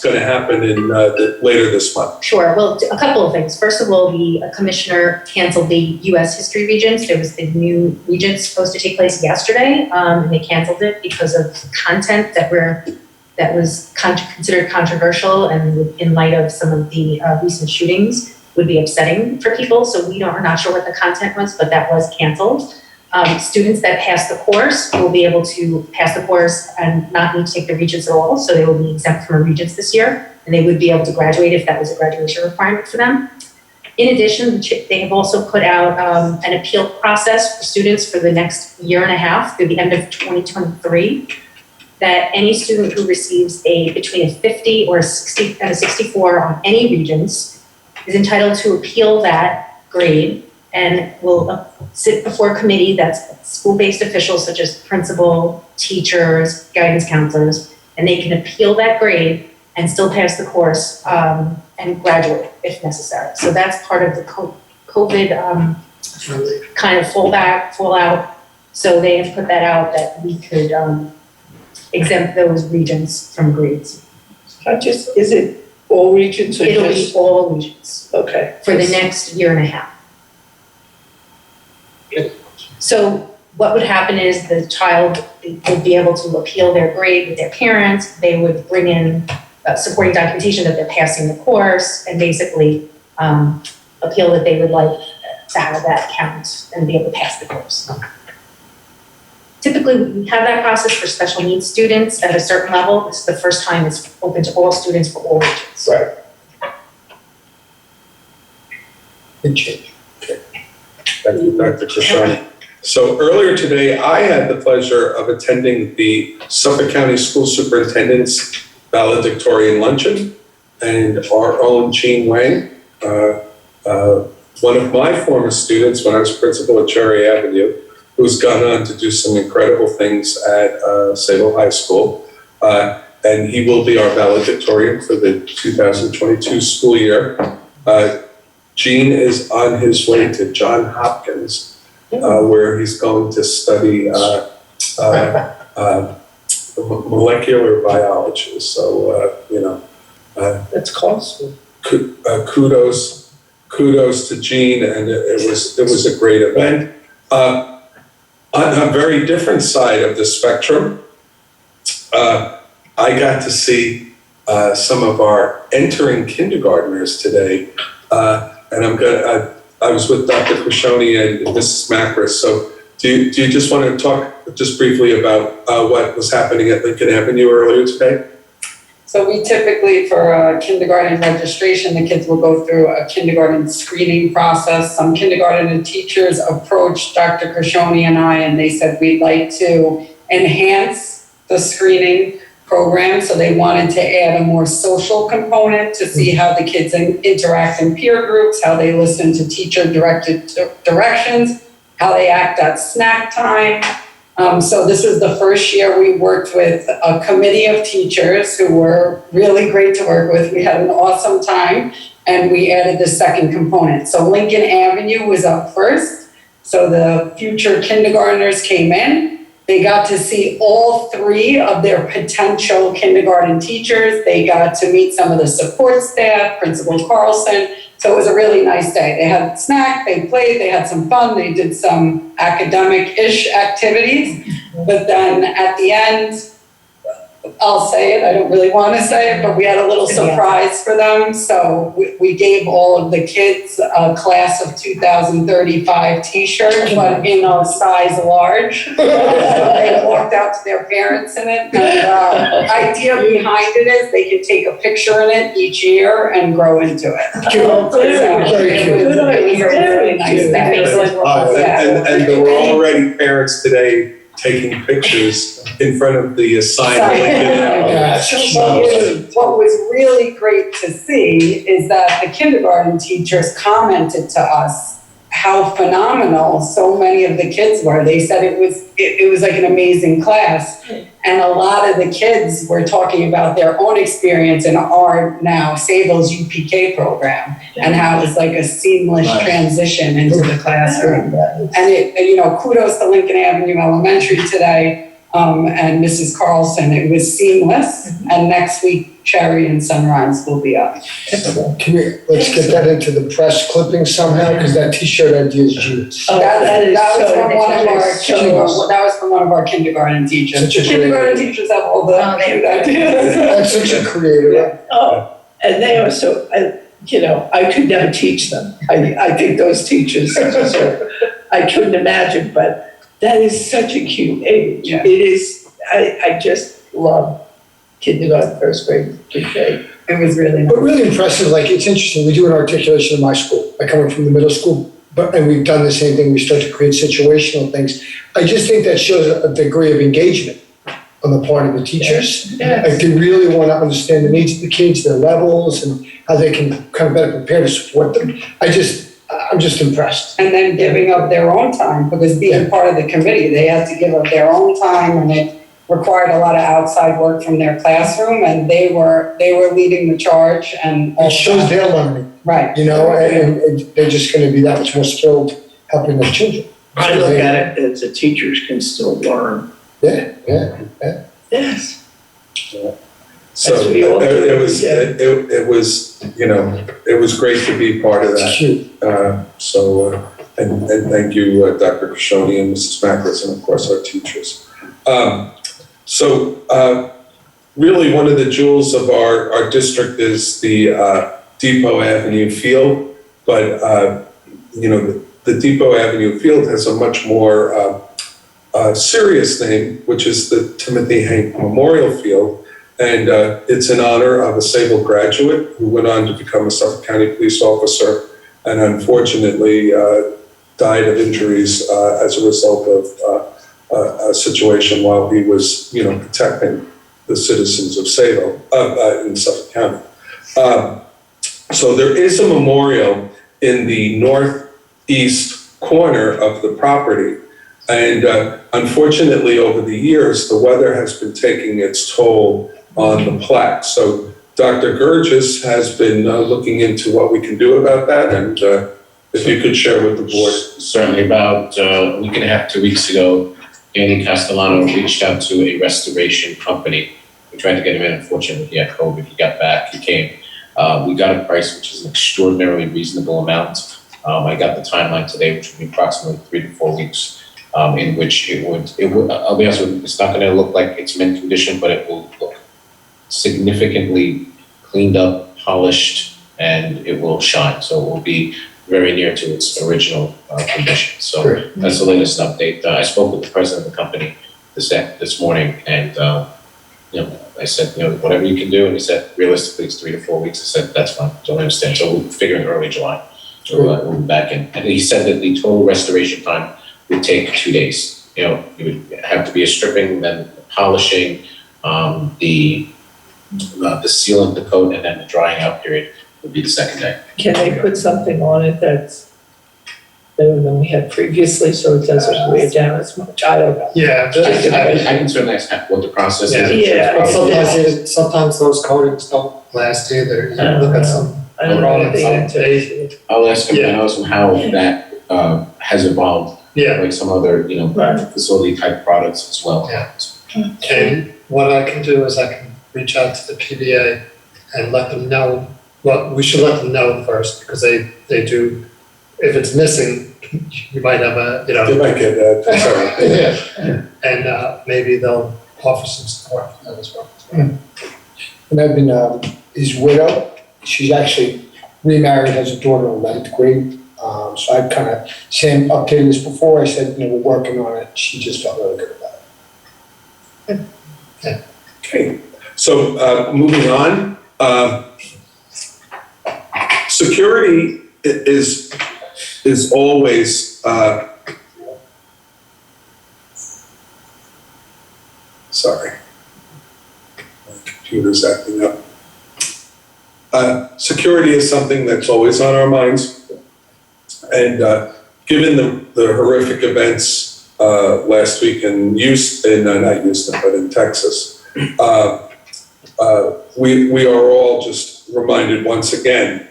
going to happen in later this month. Sure. Well, a couple of things. First of all, the commissioner canceled the U.S. history regents. There was the new regents supposed to take place yesterday, and they canceled it because of content that was considered controversial, and in light of some of the recent shootings, would be upsetting for people. So are not sure what the content was, but that was canceled. Students that pass the course will be able to pass the course and not need to take the regents at all. So they will be exempt from a regents this year, and they would be able to graduate if that was a graduation requirement for them. In addition, they have also put out an appeal process for students for the next year and a half through the end of 2023, that any student who receives between a 50 or a 60 and a 64 on any regents is entitled to appeal that grade and will sit before a committee that's school-based officials such as principal, teachers, guidance counselors, and they can appeal that grade and still pass the course and graduate if necessary. So that's part of the COVID kind of fallout. So they have put that out that we could exempt those regents from grades. Is it all regions or It'll be all regents. Okay. For the next year and a half. So what would happen is the child would be able to appeal their grade with their parents. They would bring in supporting documentation that they're passing the course, and basically appeal that they would like to have that count and be able to pass the course. Typically, we have that process for special needs students at a certain level. This is the first time it's open to all students for all regions. Right. Good change. Okay. Thank you, Dr. Kashani. So earlier today, I had the pleasure of attending the Suffolk County School Superintendent's valedictorian luncheon, and our own Jean Wang, one of my former students when I was principal at Cherry Avenue, who's gone on to do some incredible things at Sayville High School, and he will be our valedictorian for the 2022 school year. Gene is on his way to Johns Hopkins, where he's going to study molecular biology. So, That's costly. Kudos to Gene, and it was a great event. On a very different side of the spectrum, I got to see some of our entering kindergartners today, and I was with Dr. Krishoni and Mrs. Macris. So do you just want to talk just briefly about what was happening at Lincoln Avenue earlier today? So we typically, for kindergarten registration, the kids will go through a kindergarten screening process. Some kindergarten teachers approached Dr. Krishoni and I, and they said we'd like to enhance the screening program. So they wanted to add a more social component to see how the kids interact in peer groups, how they listen to teacher-directed directions, how they act at snack time. So this was the first year we worked with a committee of teachers who were really great to work with. We had an awesome time, and we added the second component. So Lincoln Avenue was up first. So the future kindergartners came in. They got to see all three of their potential kindergarten teachers. They got to meet some of the support staff, Principal Carlson. So it was a really nice day. They had a snack, they played, they had some fun, they did some academic-ish activities. But then at the end, I'll say it, I don't really want to say it, but we had a little surprise for them. So we gave all of the kids a class of 2035 t-shirt, but in a size large. So they walked out to their parents in it. And the idea behind it is they can take a picture in it each year and grow into it. Oh, It was a really nice day. And there were already parents today taking pictures in front of the sign. What was really great to see is that the kindergarten teachers commented to us how phenomenal so many of the kids were. They said it was like an amazing class. And a lot of the kids were talking about their own experience in our now Sayville's UPK program and how it was like a seamless transition into the classroom. And kudos to Lincoln Avenue Elementary today and Mrs. Carlson. It was seamless. And next week, Cherry and Sunrise will be up. Let's get that into the press clipping somehow, because that t-shirt idea is genius. That was from one of our kindergarten teachers. Kindergarten teachers have all the cute ideas. That's such a creative. Oh, and they are so, I could never teach them. I think those teachers, I couldn't imagine, but that is such a cute age. Yeah. It is, I just love kindergarten, first grade, pre-K. It was really nice. But really impressive, like, it's interesting, we do an articulation in my school, I come from the middle school, and we've done the same thing, we start to create situational things. I just think that shows a degree of engagement on the part of the teachers. Yes. Like, they really want to understand the needs of the kids, their levels, and how they can kind of better prepare to support them. I'm just impressed. And then giving up their own time, because being part of the committee, they had to give up their own time, and it required a lot of outside work from their classroom, and they were leading the charge. And It shows their learning. Right. And they're just going to be that much more skilled helping their children. I look at it as the teachers can still learn. Yeah. Yes. So That's what we all do. it was great to be part of that. And thank you, Dr. Krishoni and Mrs. Macris, and of course our teachers. Really one of the jewels of our district is the Depot Avenue field, but the Depot Avenue field has a much more serious name, which is the Timothy Hank Memorial Field. And it's in honor of a Sayville graduate who went on to become a Suffolk County police officer and unfortunately died of injuries as a result of a situation while he was, protecting the citizens of Sayville in Suffolk County. So there is a memorial in the northeast corner of the property. And unfortunately, over the years, the weather has been taking its toll on the plaque. So Dr. Gurgis has been looking into what we can do about that, and if you could share with the board. Certainly. About a week and a half, 2 weeks ago, Andy Castellano reached out to a restoration company. We tried to get him in. Unfortunately, he had COVID. He got back. He came. We got a price which is an extraordinarily reasonable amount. I got the timeline today, which would be approximately 3 to 4 weeks, in which it would, I'll be honest with you, it's not gonna look like it's mint condition, but it will look significantly cleaned up, polished, and it will shine. So it will be very near to its original condition. So that's the latest update. I spoke with the president of the company this morning, and I said, whatever you can do, and he said, realistically, it's 3 to 4 weeks. I said, that's fine, don't understand. So we're figuring early July. We'll be back in. And he said that the total restoration time would take 2 days. You would have to be a stripping, then polishing, the sealant, the coat, and then the drying out period would be the second day. Can they put something on it that's better than we had previously, so it doesn't weigh down as much? I don't know. Yeah. I can certainly ask what the process is. Yeah. Sometimes those coatings don't last either. You look at some I don't know products, anything into I'll ask him, and ask him how that has evolved, like some other, facility type products as well. Yeah. And what I can do is I can reach out to the PBA and let them know, well, we should let them know first, because they do, if it's missing, you might have a, They might get that, sorry. Yeah. And maybe they'll offer some support for that as well. And I've been, his widow, she's actually remarried, has a daughter in 11th grade. So I've kind of seen updated this before. I said, we're working on it. She just felt really good about it. Okay, so moving on, security is always sorry, my computer's acting up. Security is something that's always on our minds, and given the horrific events last week in Houston, not Houston, but in Texas, we are all just reminded once again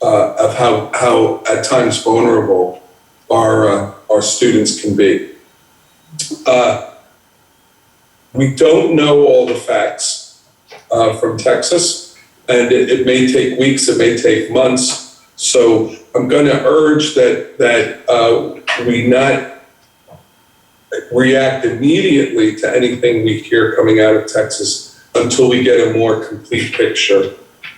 of how at times vulnerable our students can be. We don't know all the facts from Texas, and it may take weeks, it may take months. So I'm going to urge that we not react immediately to anything we hear coming out of Texas until we get a more complete picture.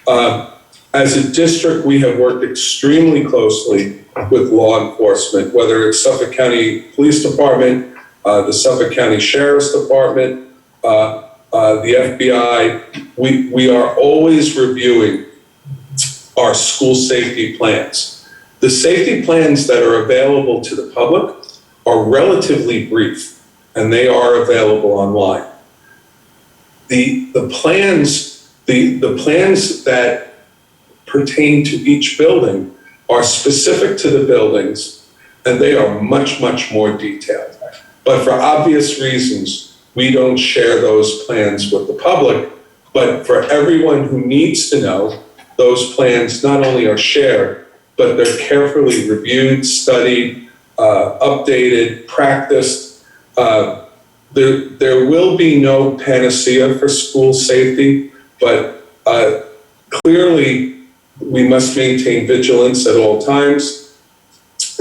As a district, we have worked extremely closely with law enforcement, whether it's Suffolk County Police Department, the Suffolk County Sheriff's Department, the FBI. We are always reviewing our school safety plans. The safety plans that are available to the public are relatively brief, and they are available online. The plans that pertain to each building are specific to the buildings, and they are much, much more detailed. But for obvious reasons, we don't share those plans with the public, but for everyone who needs to know, those plans not only are shared, but they're carefully reviewed, studied, updated, practiced. There will be no panacea for school safety, but clearly we must maintain vigilance at all times.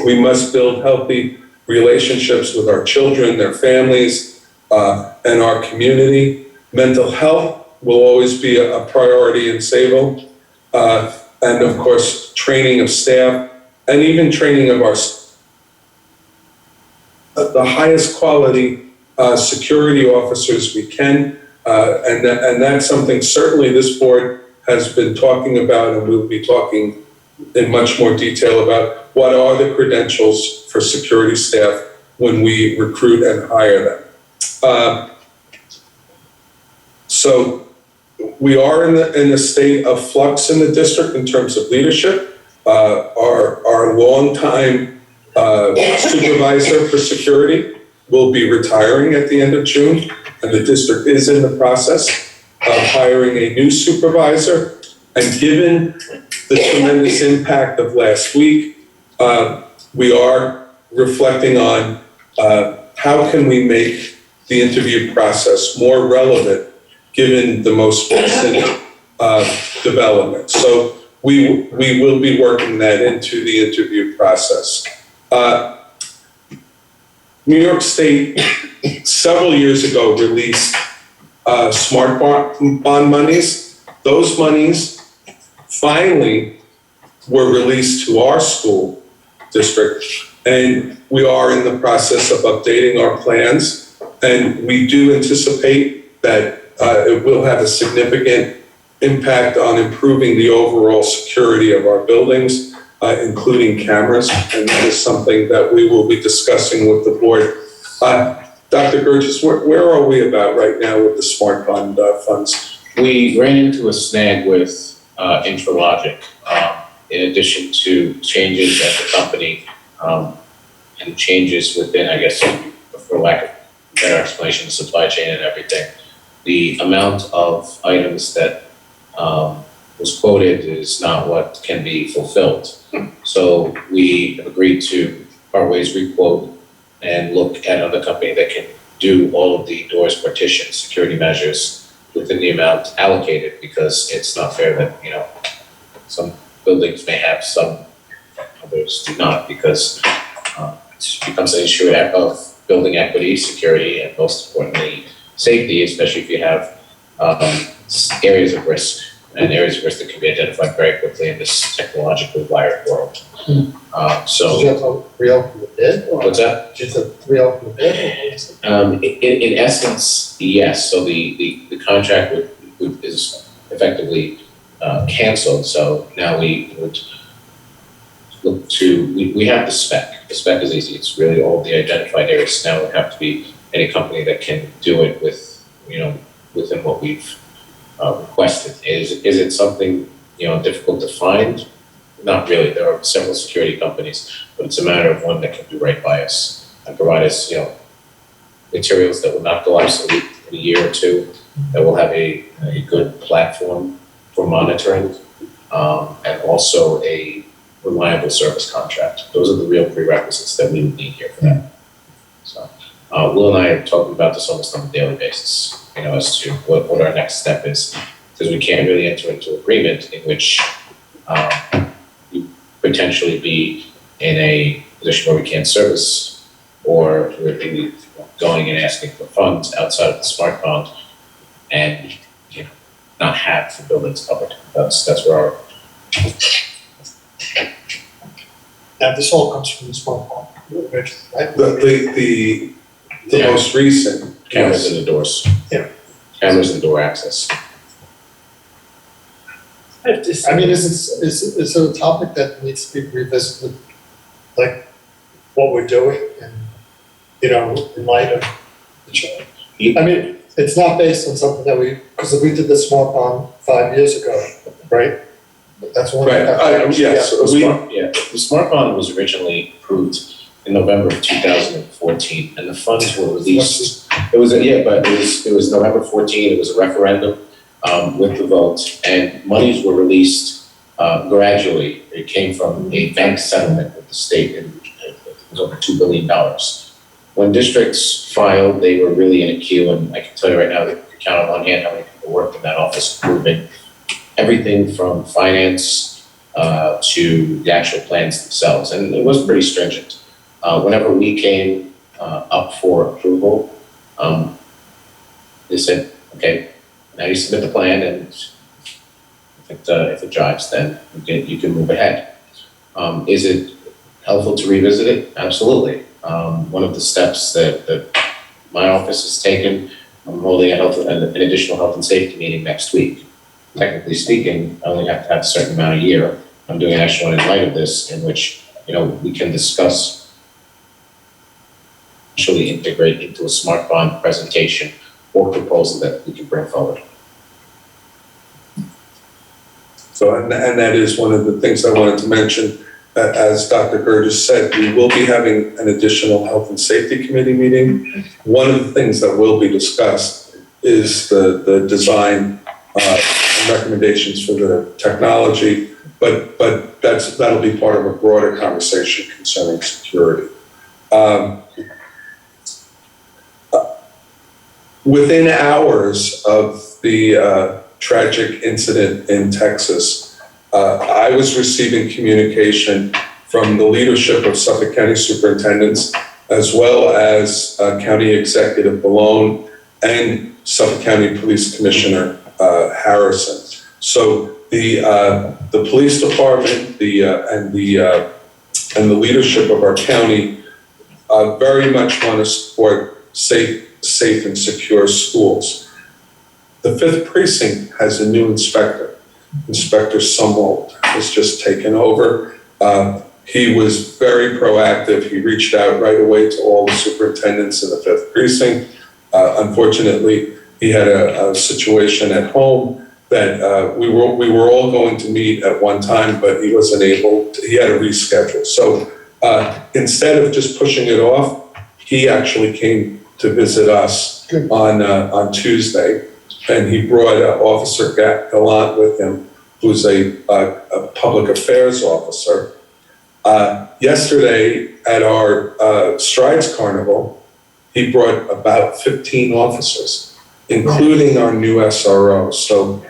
We must build healthy relationships with our children, their families, and our community. Mental health will always be a priority in Sayville. And of course, training of staff, and even training of the highest quality security officers we can. And that's something certainly this board has been talking about, and we'll be talking in much more detail about what are the credentials for security staff when we recruit and hire them. So we are in a state of flux in the district in terms of leadership. Our longtime supervisor for security will be retiring at the end of June, and the district is in the process of hiring a new supervisor. And given the tremendous impact of last week, we are reflecting on how can we make the interview process more relevant given the most recent development. So we will be working that into the interview process. New York State several years ago released smart bond monies. Those monies finally were released to our school district, and we are in the process of updating our plans, and we do anticipate that it will have a significant impact on improving the overall security of our buildings, including cameras, and that is something that we will be discussing with the board. Dr. Burgess, where are we about right now with the smart bond funds? We ran into a snag with Intralogic, in addition to changes at the company, and changes within, I guess, for lack of better explanation, the supply chain and everything. The amount of items that was quoted is not what can be fulfilled. So we agreed to part ways, requote, and look at another company that can do all of the doors, partitions, security measures within the amount allocated, because it's not fair that, you know, some buildings may have some, others do not, because it becomes an issue of building equity, security, and most importantly, safety, especially if you have areas of risk, and areas of risk that can be identified very quickly in this technologically wired world. So. Did you have to reopen the bid? What's that? Did you have to reopen the bid? In essence, yes. So the contract is effectively canceled. So now we would look to, we have the spec. The spec is easy. It's really all the identified areas. Now it would have to be any company that can do it with, you know, within what we've requested. Is it something, you know, difficult to find? Not really. There are several security companies, but it's a matter of one that can do right by us and provide us, you know, materials that will not go obsolete in a year or two, that will have a good platform for monitoring, and also a reliable service contract. Those are the real prerequisites that we would need here for that. So Will and I are talking about this almost on a daily basis, you know, as to what our next step is, because we can't really enter into agreement in which you potentially be in a position where we can't service, or we're going and asking for funds outside of the smart bond and, you know, not have the buildings covered. That's where our. Now, this all comes from the smart bond, right? The most recent. Cameras in the doors. Yeah. Cameras and door access. I mean, is it a topic that needs to be revisited, like what we're doing, and, you know, in light of the change? I mean, it's not based on something that because we did the smart bond 5 years ago, right? That's one. Right, yes, the smart bond was originally approved in November of 2014, and the funds were released. It was November 14, it was a referendum with the vote, and monies were released gradually. It came from a bank settlement with the state, and it was over $2 billion. When districts filed, they were really in a queue, and I can tell you right now that you can count on one hand how many people worked in that office approving everything from finance to the actual plans themselves, and it was pretty stringent. Whenever we came up for approval, they said, okay, now you submit the plan, and if it jives, then you can move ahead. Is it helpful to revisit it? Absolutely. One of the steps that my office has taken, I'm holding an additional health and safety meeting next week. Technically speaking, I only have to have a certain amount a year. I'm doing an extra one in light of this, in which, you know, we can discuss actually integrate into a smart bond presentation or proposal that we can bring forward. So, and that is one of the things I wanted to mention. As Dr. Burgess said, we will be having an additional health and safety committee meeting. One of the things that will be discussed is the design and recommendations for the technology, but that'll be part of a broader conversation concerning security. Within hours of the tragic incident in Texas, I was receiving communication from the leadership of Suffolk County Superintendents, as well as County Executive Malone and Suffolk County Police Commissioner Harrison. So the police department, and the leadership of our county very much want to support safe and secure schools. The 5th precinct has a new inspector. Inspector Sumwalt has just taken over. He was very proactive. He reached out right away to all the superintendents in the 5th precinct. Unfortunately, he had a situation at home that we were all going to meet at one time, but he wasn't able to, he had to reschedule. So instead of just pushing it off, he actually came to visit us on Tuesday, and he brought Officer Gallant with him, who's a public affairs officer. Yesterday at our Strides Carnival, he brought about 15 officers, including our new SRO. So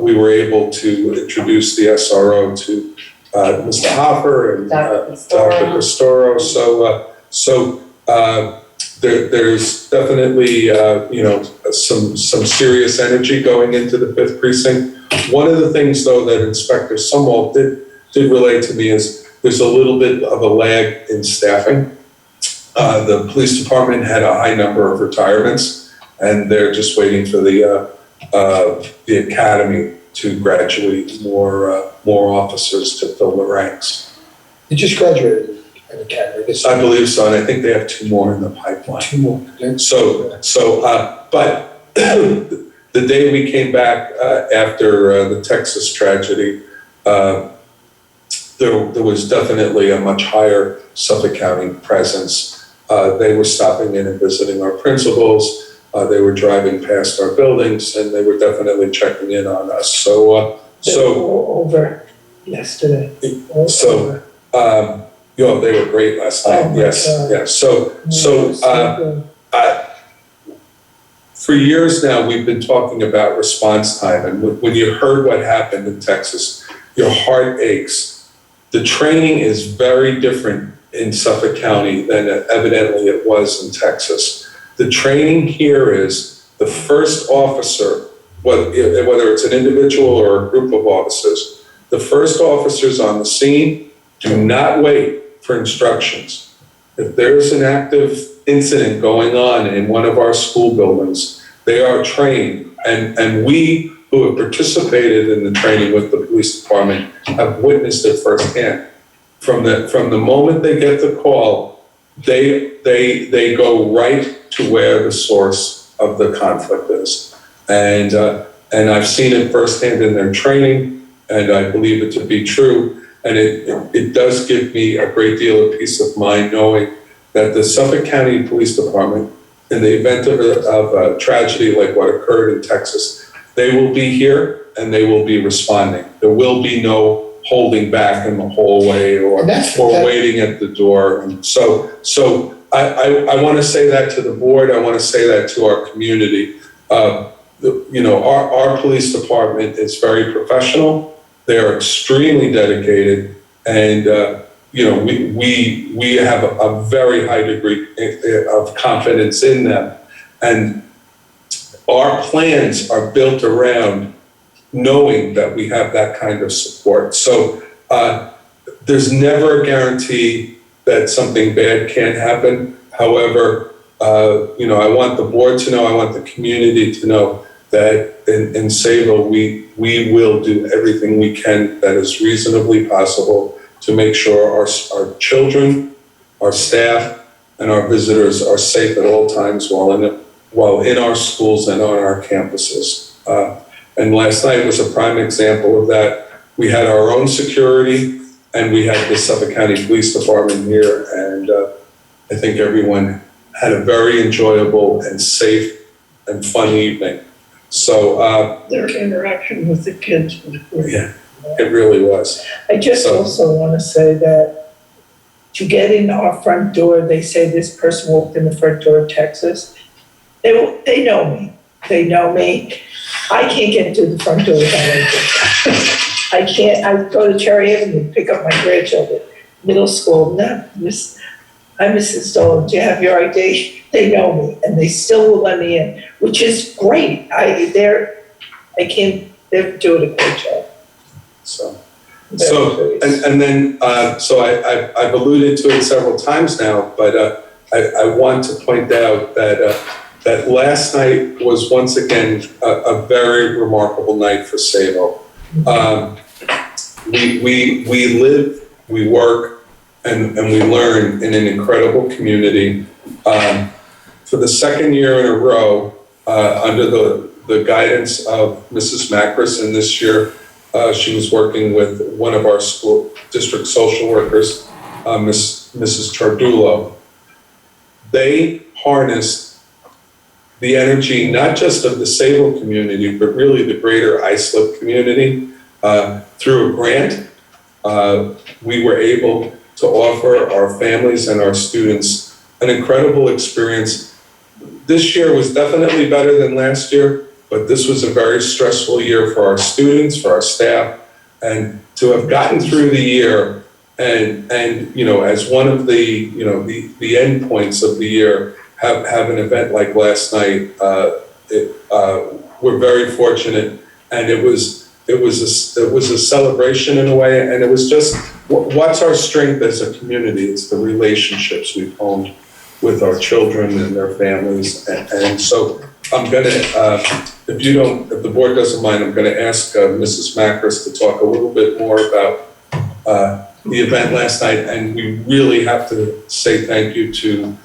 we were able to introduce the SRO to Mr. Hopper and Dr. Cristoro. So there's definitely some serious energy going into the 5th precinct. One of the things, though, that Inspector Sumwalt did relate to me is there's a little bit of a lag in staffing. The police department had a high number of retirements, and they're just waiting for the academy to graduate more officers to fill the ranks. You just graduated at academy this I believe so, and I think they have 2 more in the pipeline. 2 more. But the day we came back after the Texas tragedy, there was definitely a much higher Suffolk County presence. They were stopping in and visiting our principals. They were driving past our buildings, and they were definitely checking in on us. So over yesterday. They were great last night. Oh, Yes. For years now, we've been talking about response time, and when you heard what happened in Texas, your heart aches. The training is very different in Suffolk County than evidently it was in Texas. The training here is the first officer, whether it's an individual or a group of officers, the first officers on the scene do not wait for instructions. If there's an active incident going on in one of our school buildings, they are trained, and we who have participated in the training with the police department have witnessed it firsthand. From the moment they get the call, they go right to where the source of the conflict is. And I've seen it firsthand in their training, and I believe it to be true. And it does give me a great deal of peace of mind knowing that the Suffolk County Police Department, in the event of a tragedy like what occurred in Texas, they will be here and they will be responding. There will be no holding back in the hallway or waiting at the door. And so I want to say that to the board. I want to say that to our community. Our police department is very professional. They are extremely dedicated, and we have a very high degree of confidence in them. And our plans are built around knowing that we have that kind of support. So there's never a guarantee that something bad can't happen. However, I want the board to know, I want the community to know that in Sayville, we will do everything we can that is reasonably possible to make sure our children, our staff, and our visitors are safe at all times while in our schools and on our campuses. And last night was a prime example of that. We had our own security, and we had the Suffolk County Police Department here, and I think everyone had a very enjoyable and safe and fun evening. So their interaction with the kids was great. Yeah, it really was. I just also want to say that to get in our front door, they say this person walked in the front door of Texas. They know me. They know me. I can't get to the front door without anything. I go to Cherry Avenue, pick up my grandchildren, middle school, I'm Mrs. Dolan, do you have your ID? They know me, and they still will let me in, which is great. They're doing a great job. So, and then, so I've alluded to it several times now, but I want to point out that last night was once again a very remarkable night for Sayville. We live, we work, and we learn in an incredible community. For the second year in a row, under the guidance of Mrs. Macris, and this year she was working with one of our school district social workers, Mrs. Chardulo. They harnessed the energy, not just of the Sayville community, but really the greater Islip community. Through a grant, we were able to offer our families and our students an incredible experience. This year was definitely better than last year, but this was a very stressful year for our students, for our staff, and to have gotten through the year and as one of the end points of the year, have an event like last night. We're very fortunate, and it was a celebration in a way, and it was just what's our strength as a community is the relationships we've honed with our children and their families, and so I'm gonna, if the board doesn't mind, I'm gonna ask Mrs. Macris to talk a little bit more about the event last night, and we really have to say thank you to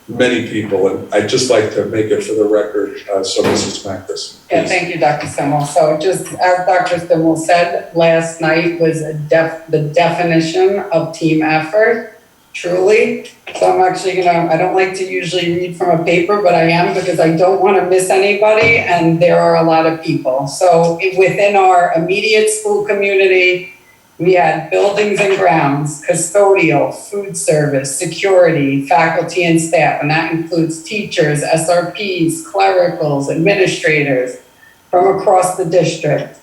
many people, and I'd just like to make it for the record, so Mrs. Macris. Yeah, thank you, Dr. Stimmel. So just as Dr. Stimmel said, last night was the definition of team effort, truly. So I'm actually I don't like to usually read from a paper, but I am because I don't want to miss anybody, and there are a lot of people. So within our immediate school community, we had buildings and grounds, custodial, food service, security, faculty and staff, and that includes teachers, SRPs, clericals, administrators from across the district.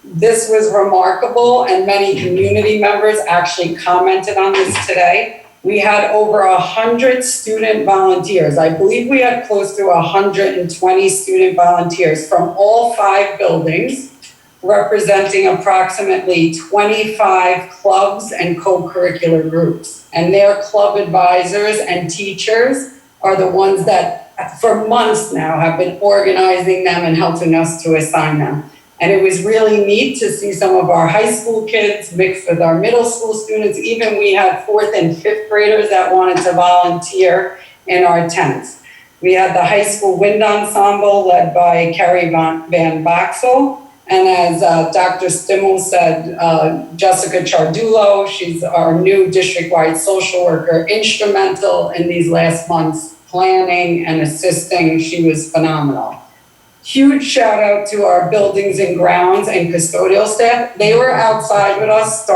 This was remarkable, and many community members actually commented on this today. We had over 100 student volunteers. I believe we had close to 120 student volunteers from all 5 buildings, representing approximately 25 clubs and co-curricular groups. And their club advisors and teachers are the ones that for months now have been organizing them and helping us to assign them. And it was really neat to see some of our high school kids mixed with our middle school students. Even we had 4th and 5th graders that wanted to volunteer in our tents. We had the high school wind ensemble led by Carrie Van Boxel. And as Dr. Stimmel said, Jessica Chardulo, she's our new district-wide social worker, instrumental in these last months, planning and assisting. She was phenomenal. Huge shout out to our buildings and grounds and custodial staff. They were outside with us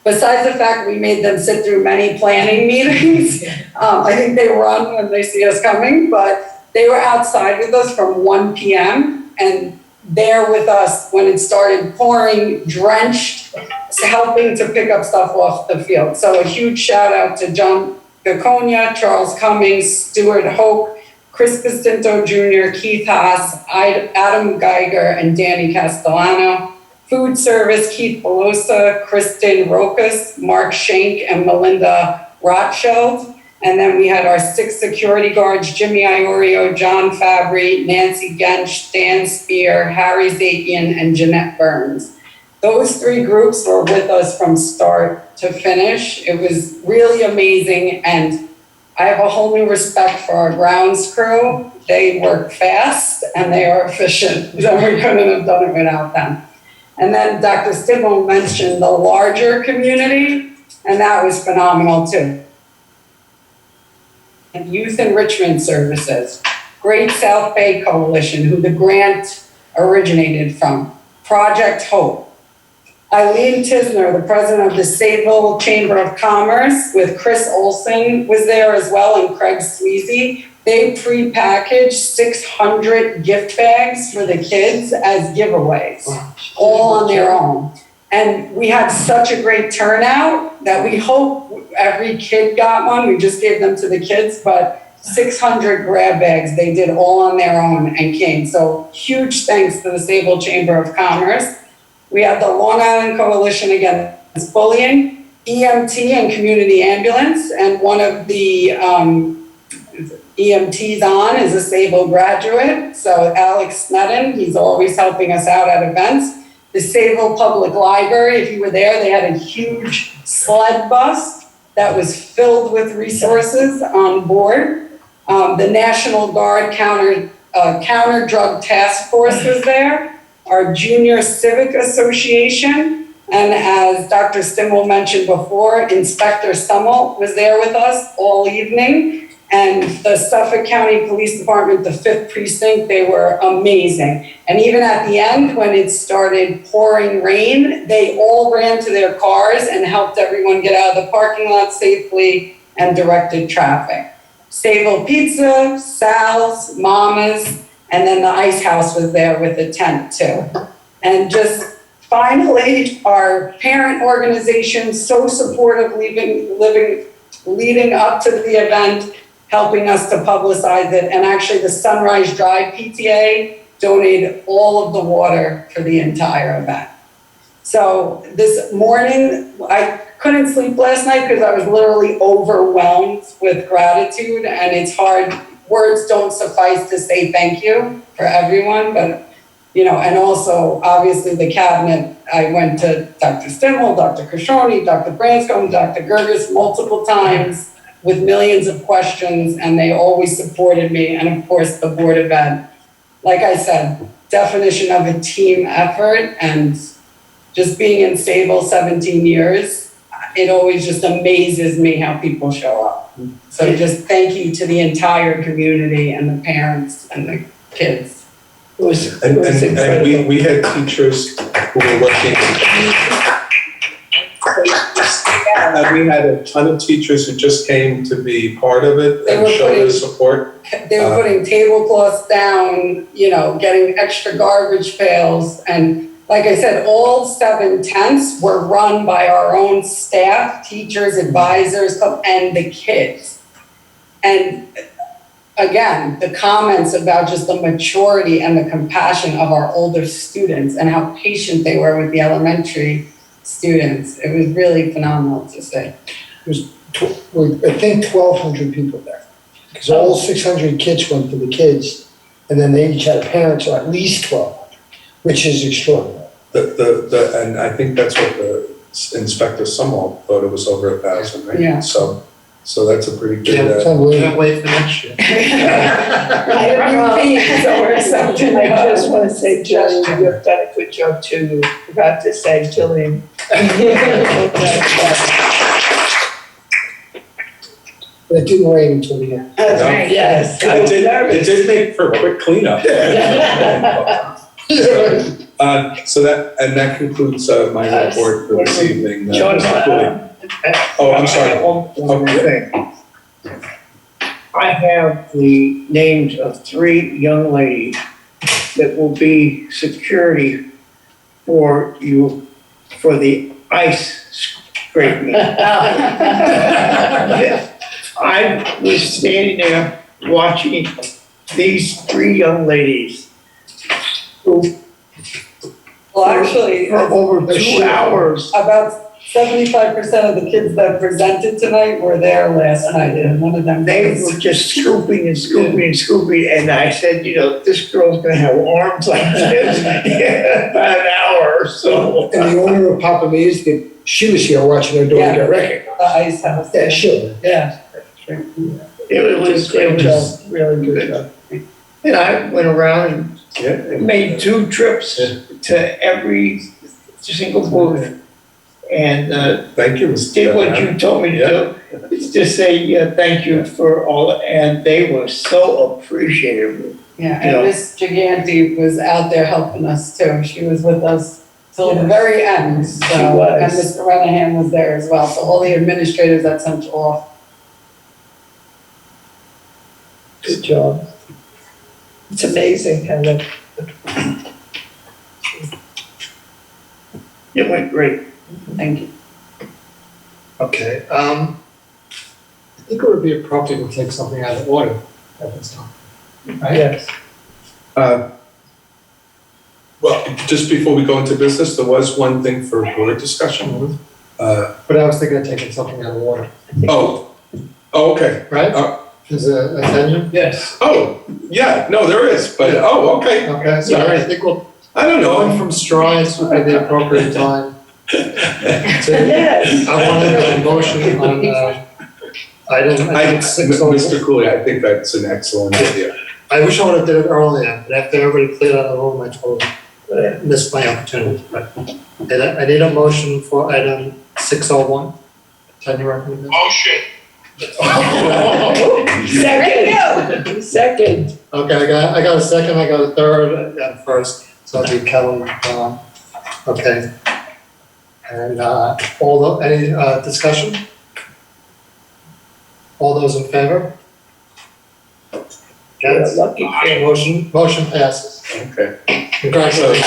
besides the fact we made them sit through many planning meetings. I think they run when they see us coming, but they were outside with us from 1 p.m. and there with us when it started pouring, drenched, helping to pick up stuff off the field. So a huge shout out to John Gaconia, Charles Cummings, Stuart Hope, Chris Pistinto Jr., Keith Haas, Adam Geiger, and Danny Castellano. Food service, Keith Pelosa, Kristen Rokas, Mark Schenk, and Melinda Rothschild. And then we had our 6 security guards, Jimmy Iorio, John Fabry, Nancy Gensch, Dan Spear, Harry Zapian, and Jeanette Burns. Those 3 groups were with us from start to finish. It was really amazing, and I have a whole new respect for our grounds crew. They work fast, and they are efficient. So we couldn't have done it without them. And then Dr. Stimmel mentioned the larger community, and that was phenomenal too. And youth enrichment services, Great South Bay Coalition, who the grant originated from, Project Hope. Eileen Tisner, the president of the Sayville Chamber of Commerce, with Chris Olson was there as well, and Craig Sweezy. they prepackaged 600 gift bags for the kids as giveaways, all on their own. And we had such a great turnout that we hope every kid got one. We just gave them to the kids, but 600 grab bags they did all on their own and came. So huge thanks to the Sayville Chamber of Commerce. We had the Long Island Coalition Against Bullying, EMT and Community Ambulance, and one of the EMTs on is a Sayville graduate, so Alex Sneddon, he's always helping us out at events. The Sayville Public Library, if you were there, they had a huge sled bus that was filled with resources on board. The National Guard Counter Drug Task Force was there, our Junior Civic Association, and as Dr. Stimmel mentioned before, Inspector Stummel was there with us all evening. And the Suffolk County Police Department, the 5th Precinct, they were amazing. And even at the end, when it started pouring rain, they all ran to their cars and helped everyone get out of the parking lot safely and directed traffic. Sayville Pizza, Sal's, Mama's, and then the Ice House was there with a tent too. And just finally, our parent organization, so supportive leading up to the event, helping us to publicize it. And actually the Sunrise Drive PTA donated all of the water for the entire event. So this morning, I couldn't sleep last night because I was literally overwhelmed with gratitude, and it's hard, words don't suffice to say thank you for everyone, but you know, and also obviously the cabinet, I went to Dr. Stimmel, Dr. Khashoggi, Dr. Branscombe, Dr. Gerges multiple times with millions of questions, and they always supported me, and of course the Board of Ed. Like I said, definition of a team effort, and just being in Sayville 17 years, it always just amazes me how people show up. So just thank you to the entire community and the parents and the kids. It was And incredible. we had teachers who were working. And we had a ton of teachers who just came to be part of it and show their support. They were putting tablecloths down, you know, getting extra garbage pails. And like I said, all 7 tents were run by our own staff, teachers, advisors, and the kids. And again, the comments about just the maturity and the compassion of our older students and how patient they were with the elementary students. It was really phenomenal to see. I think 1,200 people there. Because all 600 kids went for the kids, and then they each had parents, or at least 1,200, which is extraordinary. And I think that's what the Inspector Sumwalt thought it was over 1,000, right? Yeah. So that's a pretty good. Can't wait for next year. I just want to say, Justin, you've done a good job too. Forgot to say, Jillian. But it didn't rain until the end. That's right. Yes. It did make for a quick cleanup. So that concludes my report for this evening. Oh, I'm sorry. One more thing. I have the names of 3 young ladies that will be security for you for the ice scraping. I was standing there watching these 3 young ladies who Well, actually, for over 2 hours. about 75% of the kids that presented tonight were there last night, and one of them. They were just scooping and scooping and scooping, and I said, you know, this girl's gonna have arms like this in about an hour or so. And the owner of Papa Me's, she was here watching her daughter get recognized. The Ice House. Yeah, sure. Yeah. It was really good. And I went around and made 2 trips to every single booth. And thank you. Did what you told me to do. It's just say thank you for all, and they were so appreciative. Yeah, and Miss Giganti was out there helping us too. She was with us till the very end. So, She was. And Mr. Renahan was there as well. So all the administrators at Central Off. Good job. It's amazing how that. It went great. Thank you. Okay, I think it would be appropriate to take something out of order at this time. Right? Yes. Well, just before we go into business, there was one thing for board discussion. But I was thinking of taking something out of order, Oh, okay. right? Is there a tension? Yes. Oh, yeah, no, there is, but, okay. Okay, so I think we'll, I don't going know. from strides would be the appropriate time. Yes. I wanted a motion on, I think 601. Mr. Cooley, I think that's an excellent idea. I wish I would have did it earlier, but after everybody cleared out of the room, I totally missed my opportunity. But I need a motion for item 601. Can you recommend this? Motion. Second. Okay, I got a second, I got a third, I got a first, so I'll be Kelly, okay. And, any, discussion? All those in favor? Yes. Lucky. Motion passes. Okay. Congratulations.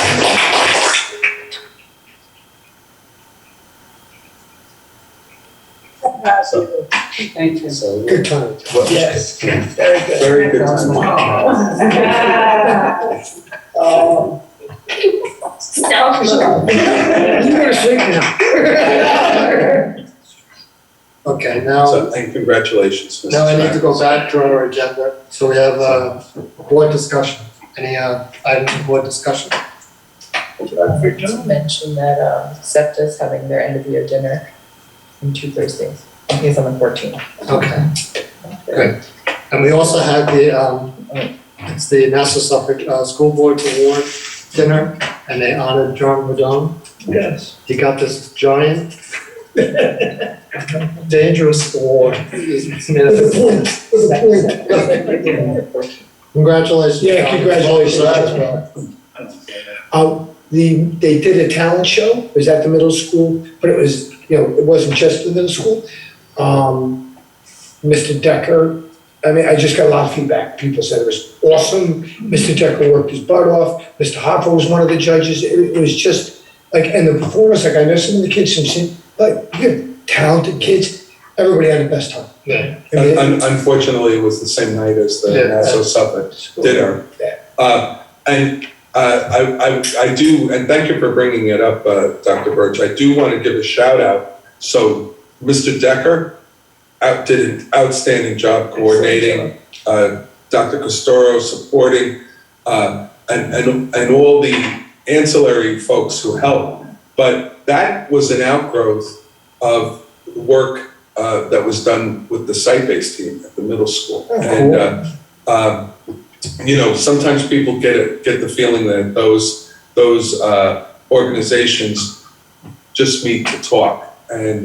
Thank you. So, Good time. Yes, very good. very good time. Okay, now. So, and congratulations, Mrs. Now I need to go Mackers. back to our agenda, so we have, board discussion, any, items of board discussion? Don't forget to mention that SEPTA's having their end of year dinner in 2 Thursdays. I think it's on the 14th. Okay, good. And we also had it's the National Suffolk, School Board's Award dinner, and they honored John Madone. Yes. He got this giant, dangerous award. Congratulations. Yeah, John. congratulations. They did a talent show, it was at the middle school, but it was, it wasn't just the middle school. Mr. Decker, I mean, I just got a lot of feedback. People said it was awesome. Mr. Decker worked his butt off. Mr. Hopper was one of the judges. It was just like, and the performance, like I know some of the kids from good talented kids. Everybody had the best time. Yeah. Unfortunately, it was the same night as the Nassau Suffolk dinner. And I do, and thank you for bringing it up, Dr. Birch. I do want to give a shout out. So Mr. Decker did an outstanding job coordinating, Dr. Costoro supporting, and all the ancillary folks who helped. But that was an outgrowth of work that was done with the site-based team at the middle school. And sometimes people get the feeling that those organizations just meet to talk. And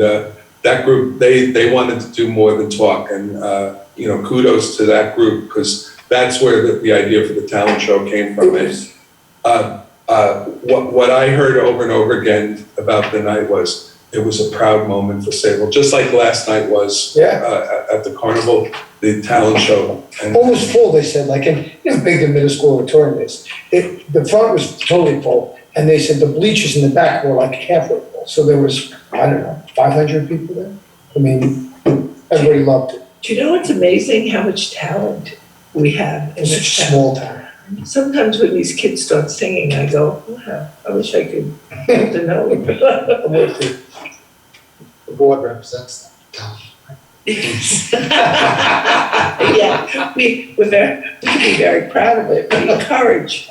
that group, they wanted to do more than talk. And kudos to that group, because that's where the idea for the talent show came from. What I heard over and over again about the night was, it was a proud moment for Sayville, just like last night was at the carnival, the talent show. And Almost full, they said, like, and big the middle school auditorium is. The front was totally full, and they said the bleachers in the back were like halfway full. So there was, 500 people there. I mean, everybody loved it. Do you know what's amazing? How much talent we have in It's this such a town. small town. Sometimes when these kids start singing, I go, wow, I wish I could get to know it. The board represents town. Yeah, we can be very proud of it. We encourage.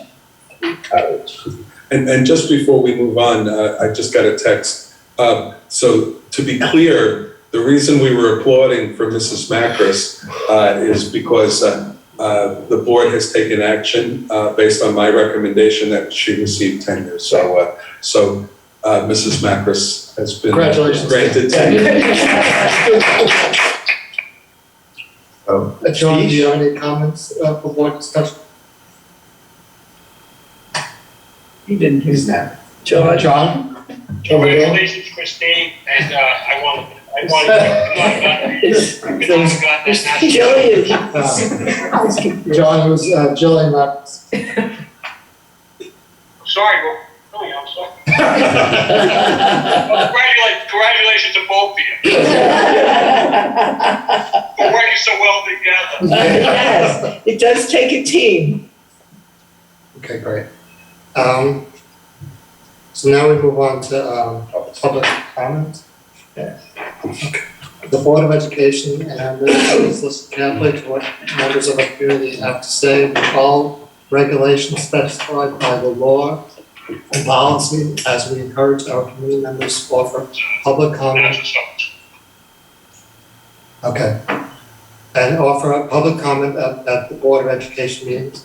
And just before we move on, I just got a text. So to be clear, the reason we were applauding for Mrs. Macris is because the board has taken action based on my recommendation that she receive tenure. So Mrs. Macris has been granted tenure. John, do you have any comments for board discussion? He didn't. He's not. John? John? Congratulations, Christine, and I want to I wanted to knock on John was, Jillian Roberts. Sorry, well, really, I'm sorry. Well, congratulations to both of you. We're working so well together. Yes, it does take a team. Okay, great. So now we move on to public comment. Yeah. Okay. The Board of Education and our administrators listen carefully to what members of our community have to say. We follow regulations specified by the law and policy as we encourage our community members to offer public comment. Okay. And offer a public comment at the Board of Education meetings.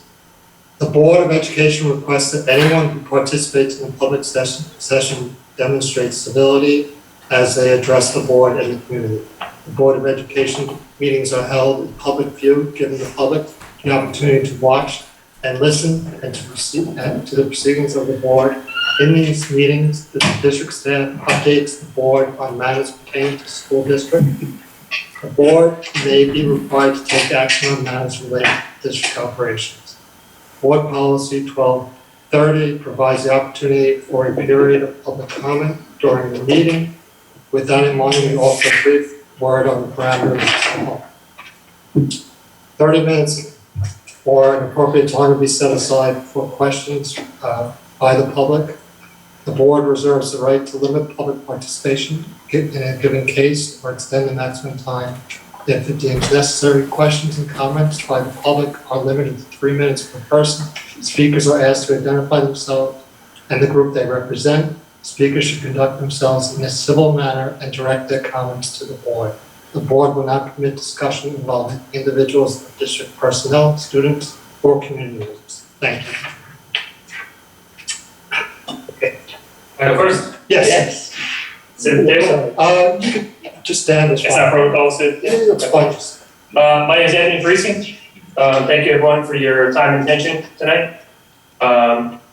The Board of Education requests that anyone who participates in a public session demonstrates civility as they address the board and the community. The Board of Education meetings are held in public view, giving the public the opportunity to watch and listen and to the proceedings of the board. In these meetings, the district staff updates the board on matters pertaining to the school district. The board may be required to take action on matters related to district operations. Board Policy 1230 provides the opportunity for a period of public comment during the meeting. With that in mind, we offer a brief word on the parameters. 30 minutes or an appropriate time to be set aside for questions by the public. The board reserves the right to limit public participation in a given case or extend the maximum time if it deems necessary. Questions and comments by the public are limited to 3 minutes per person. Speakers are asked to identify themselves and the group they represent. Speakers should conduct themselves in a civil manner and direct their comments to the board. The board will not permit discussion involving individuals, district personnel, students, or community members. Thank you. Can I go first? Yes. Sit there. You can just stand as It's not protocol, sit. Yeah, it's fine. My name is Anthony Parisi. Thank you everyone for your time and attention tonight.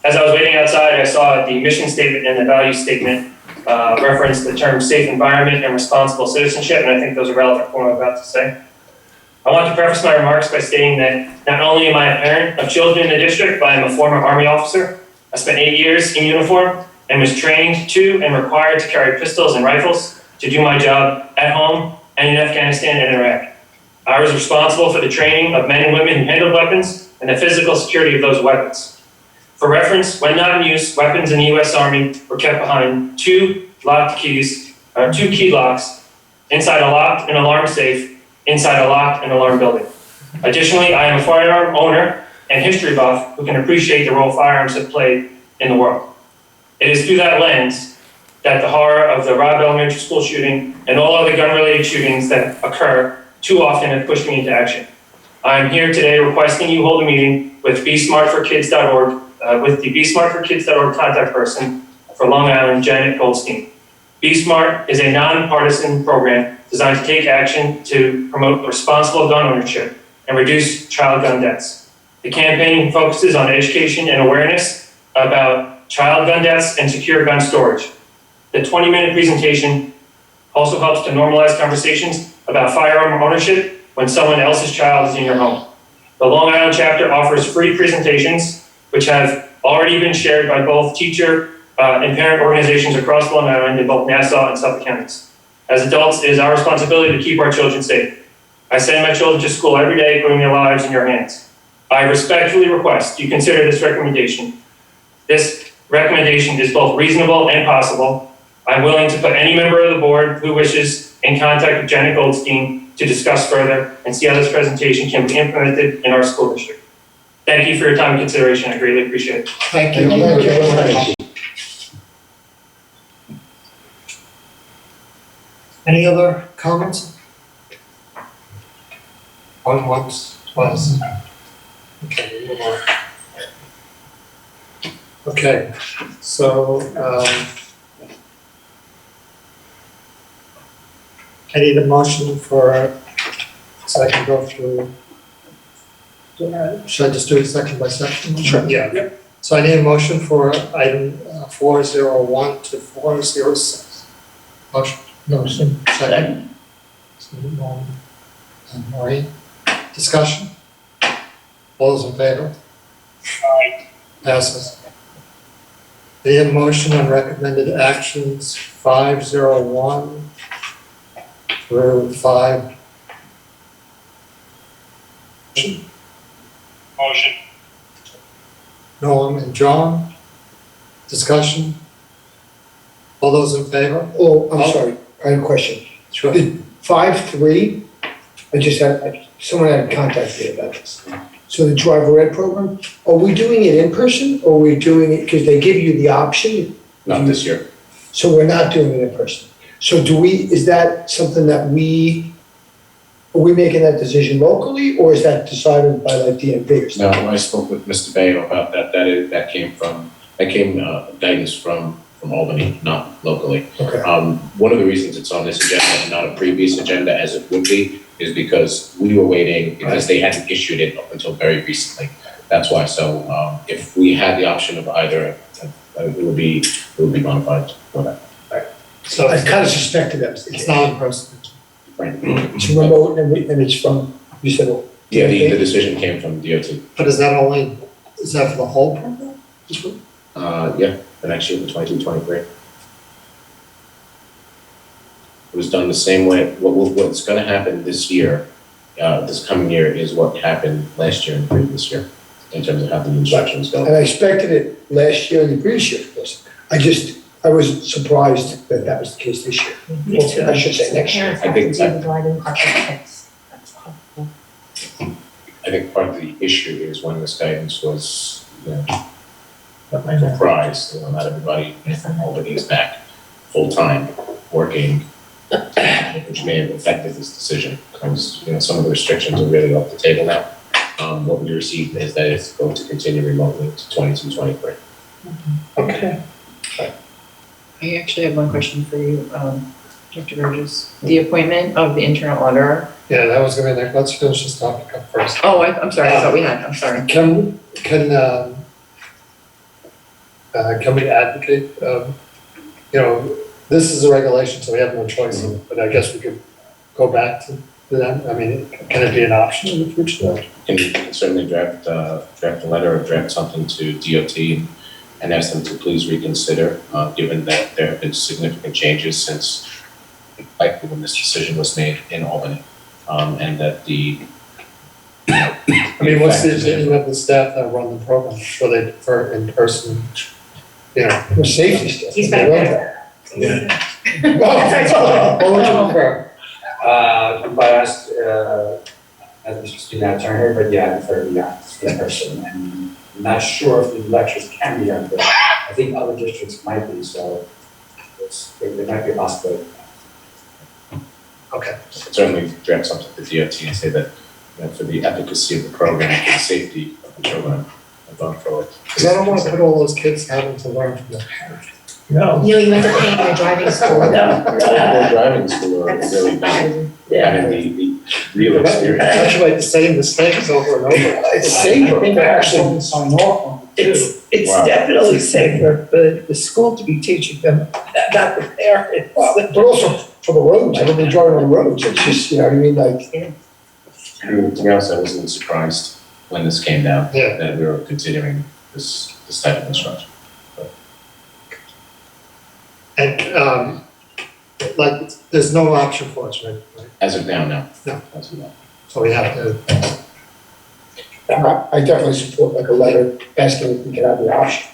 As I was waiting outside, I saw the mission statement and the value statement reference the term safe environment and responsible citizenship, and I think those are relevant for what I'm about to say. I want to preface my remarks by stating that not only am I a parent of children in the district, but I am a former Army officer. I spent 8 years in uniform and was trained to and required to carry pistols and rifles to do my job at home and in Afghanistan and Iraq. I was responsible for the training of men and women who handled weapons and the physical security of those weapons. For reference, when not in use, weapons in the U.S. Army were kept behind two key locks, inside a locked and alarm safe, inside a locked and alarm building. Additionally, I am a firearm owner and history buff who can appreciate the role firearms have played in the world. It is through that lens that the horror of the Robb Elementary School shooting and all other gun-related shootings that occur too often have pushed me into action. I am here today requesting you hold a meeting with BeSmartForKids.org with the BeSmartForKids.org contact person for Long Island, Janet Goldstein. BeSmart is a nonpartisan program designed to take action to promote responsible gun ownership and reduce child gun deaths. The campaign focuses on education and awareness about child gun deaths and secure gun storage. The 20-minute presentation also helps to normalize conversations about firearm ownership when someone else's child is in your home. The Long Island chapter offers free presentations which have already been shared by both teacher and parent organizations across Long Island in both Nassau and Suffolk counties. As adults, it is our responsibility to keep our children safe. I send my children to school every day, putting their lives in your hands. I respectfully request you consider this recommendation. This recommendation is both reasonable and possible. I'm willing to put any member of the board who wishes in contact with Janet Goldstein to discuss further and see how this presentation can be implemented in our school district. Thank you for your time and consideration. I greatly appreciate it. Thank you. Thank you. Any other comments? Once, twice. Okay, move on. Okay, so I need a motion for, so I can go through. Should I just do it section by section? Sure. Yeah. So I need a motion for item 401 to 406. Motion. Motion, second. And Maureen, discussion? All those in favor? Passes. The motion on recommended actions 501 through 5. Motion. Norm and John, discussion? All those in favor? Oh, I'm sorry, I have a question. Sure. 5-3, someone had contacted me about this. So the driver ed program, are we doing it in person or are we doing it, because they give you the option? Not this year. So we're not doing it in person. So is that something that are we making that decision locally or is that decided by like DMV or No, something? when I spoke with Mr. Bayo about that, that came guidance from Albany, not locally. Okay. One of the reasons it's on this agenda and not a previous agenda as it would be is because we were waiting, because they hadn't issued it up until very recently. That's why, so, if we had the option of either, it would be modified for that. So I kind of suspected that. It's not in person. Right. It's remote and it's from, you said, Yeah, the decision came from DOT. But is that for the whole program? Yeah, the next year, the 22-23. It was done the same way. What's gonna happen this year, this coming year, is what happened last year and the previous year, in terms of how the instructions go. and I expected it last year and the previous year, of course. I was surprised that that was the case this year. Me too. I should say next year. Parents have to do the driving part of the kids. That's helpful. I think part of the issue is when this guidance was, comprised, not everybody in Albany is back full-time working, which may have affected this decision, because, some of the restrictions are really off the table now. What we received is that it's going to continue remotely to 22-23. Okay. I actually have one question for you, Dr. Burgess. The appointment of the internal auditor. Yeah, that was gonna be there. Let's finish this topic up first. Oh, I'm sorry, I thought we had, I'm sorry. Can we advocate, this is a regulation, so we have no choice in it, but I guess we could go back to them. I mean, can it be an option in the future? You can certainly draft a letter or draft something to DOT and ask them to please reconsider, given that there have been significant changes since, likely when this decision was made in Albany, and that I mean, what's the opinion of the staff that run the program? Sure, they prefer in person, For safety stuff. He's back there. Yeah. What would you prefer? I'm biased, as Mr. Student Turner, but yeah, I prefer in person. And I'm not sure if the lectures can be done, but I think other districts might be, so there might be a possibility. Okay. Certainly draft something to DOT and say that, for the efficacy of the program, for the safety of the children, and going forward. Because I don't want to put all those kids having to learn from their parents. No, you end up paying their driving school. Their driving school are really bad, having the real experience. Perpetuate the same mistakes over and over. It's safer. I think I actually sign off on it too. It's Wow. definitely safer for the school to be teaching them, not the parents. But also for the roads, everybody driving on the roads, it's just, you know what I mean, like. To be honest, I wasn't surprised when this came down, Yeah. that we were considering this type of instruction. And, there's no option for us, right? As of now, no. No. As of now. So we have to, I definitely support like a letter asking if we can have the option.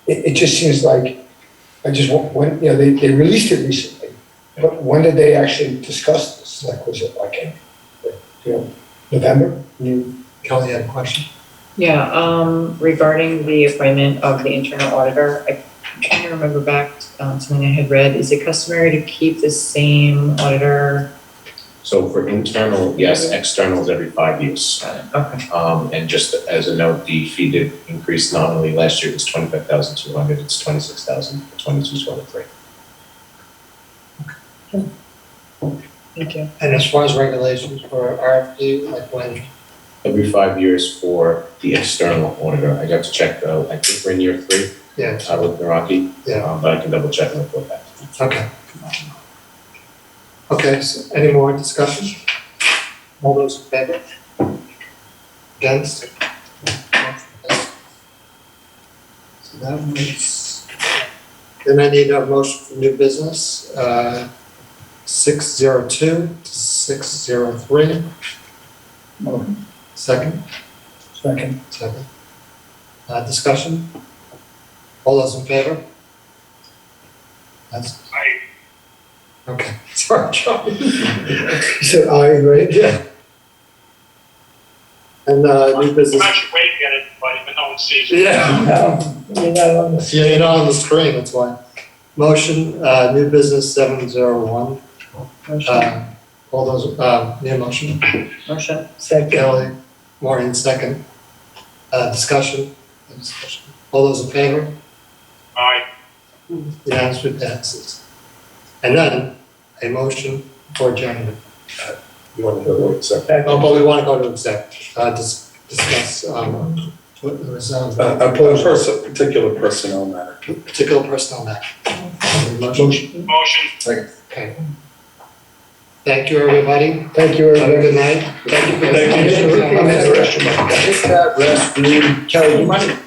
It just seems like, when, they released it recently, but when did they actually discuss this? Like, was it like, November? Kelly had a question. Yeah, regarding the appointment of the internal auditor, I'm trying to remember back, something I had read. Is it customary to keep the same auditor? So for internal, yes, external is every 5 years. Okay. And just as a note, the fee did increase nominally. Last year it was 25,200, it's 26,000 for 22-23. Thank you. And as far as regulations for RFP, like when? Every 5 years for the external auditor. I got to check though, I think we're in year 3. Yeah. With Meraki. Yeah. But I can double check and report back. Okay. Okay, so any more discussion? All those in favor? Against? So that was, then I need a motion for new business, 602 to 603. Second? Second. Second. Discussion? All those in favor? That's. Okay, sorry, John. You said aye, right? Yeah. And, new business. I'm actually waving at everybody, but no one sees it. Yeah. You're not on the. Yeah, you're not on the screen, that's why. Motion, new business 701. All those, need a motion? Motion. Second. Kelly, Maureen, second. Discussion? All those in favor? Aye. Unanimously passes. And then, a motion for adjournment. You want to go to exec? Oh, but we want to go to exec, discuss, what was, A particular personnel matter. particular personnel matter. Motion. Motion. Okay. Thank you, everybody. Thank you, Have a everybody. good night. Thank you. I'm in the restroom. Kelly, you mind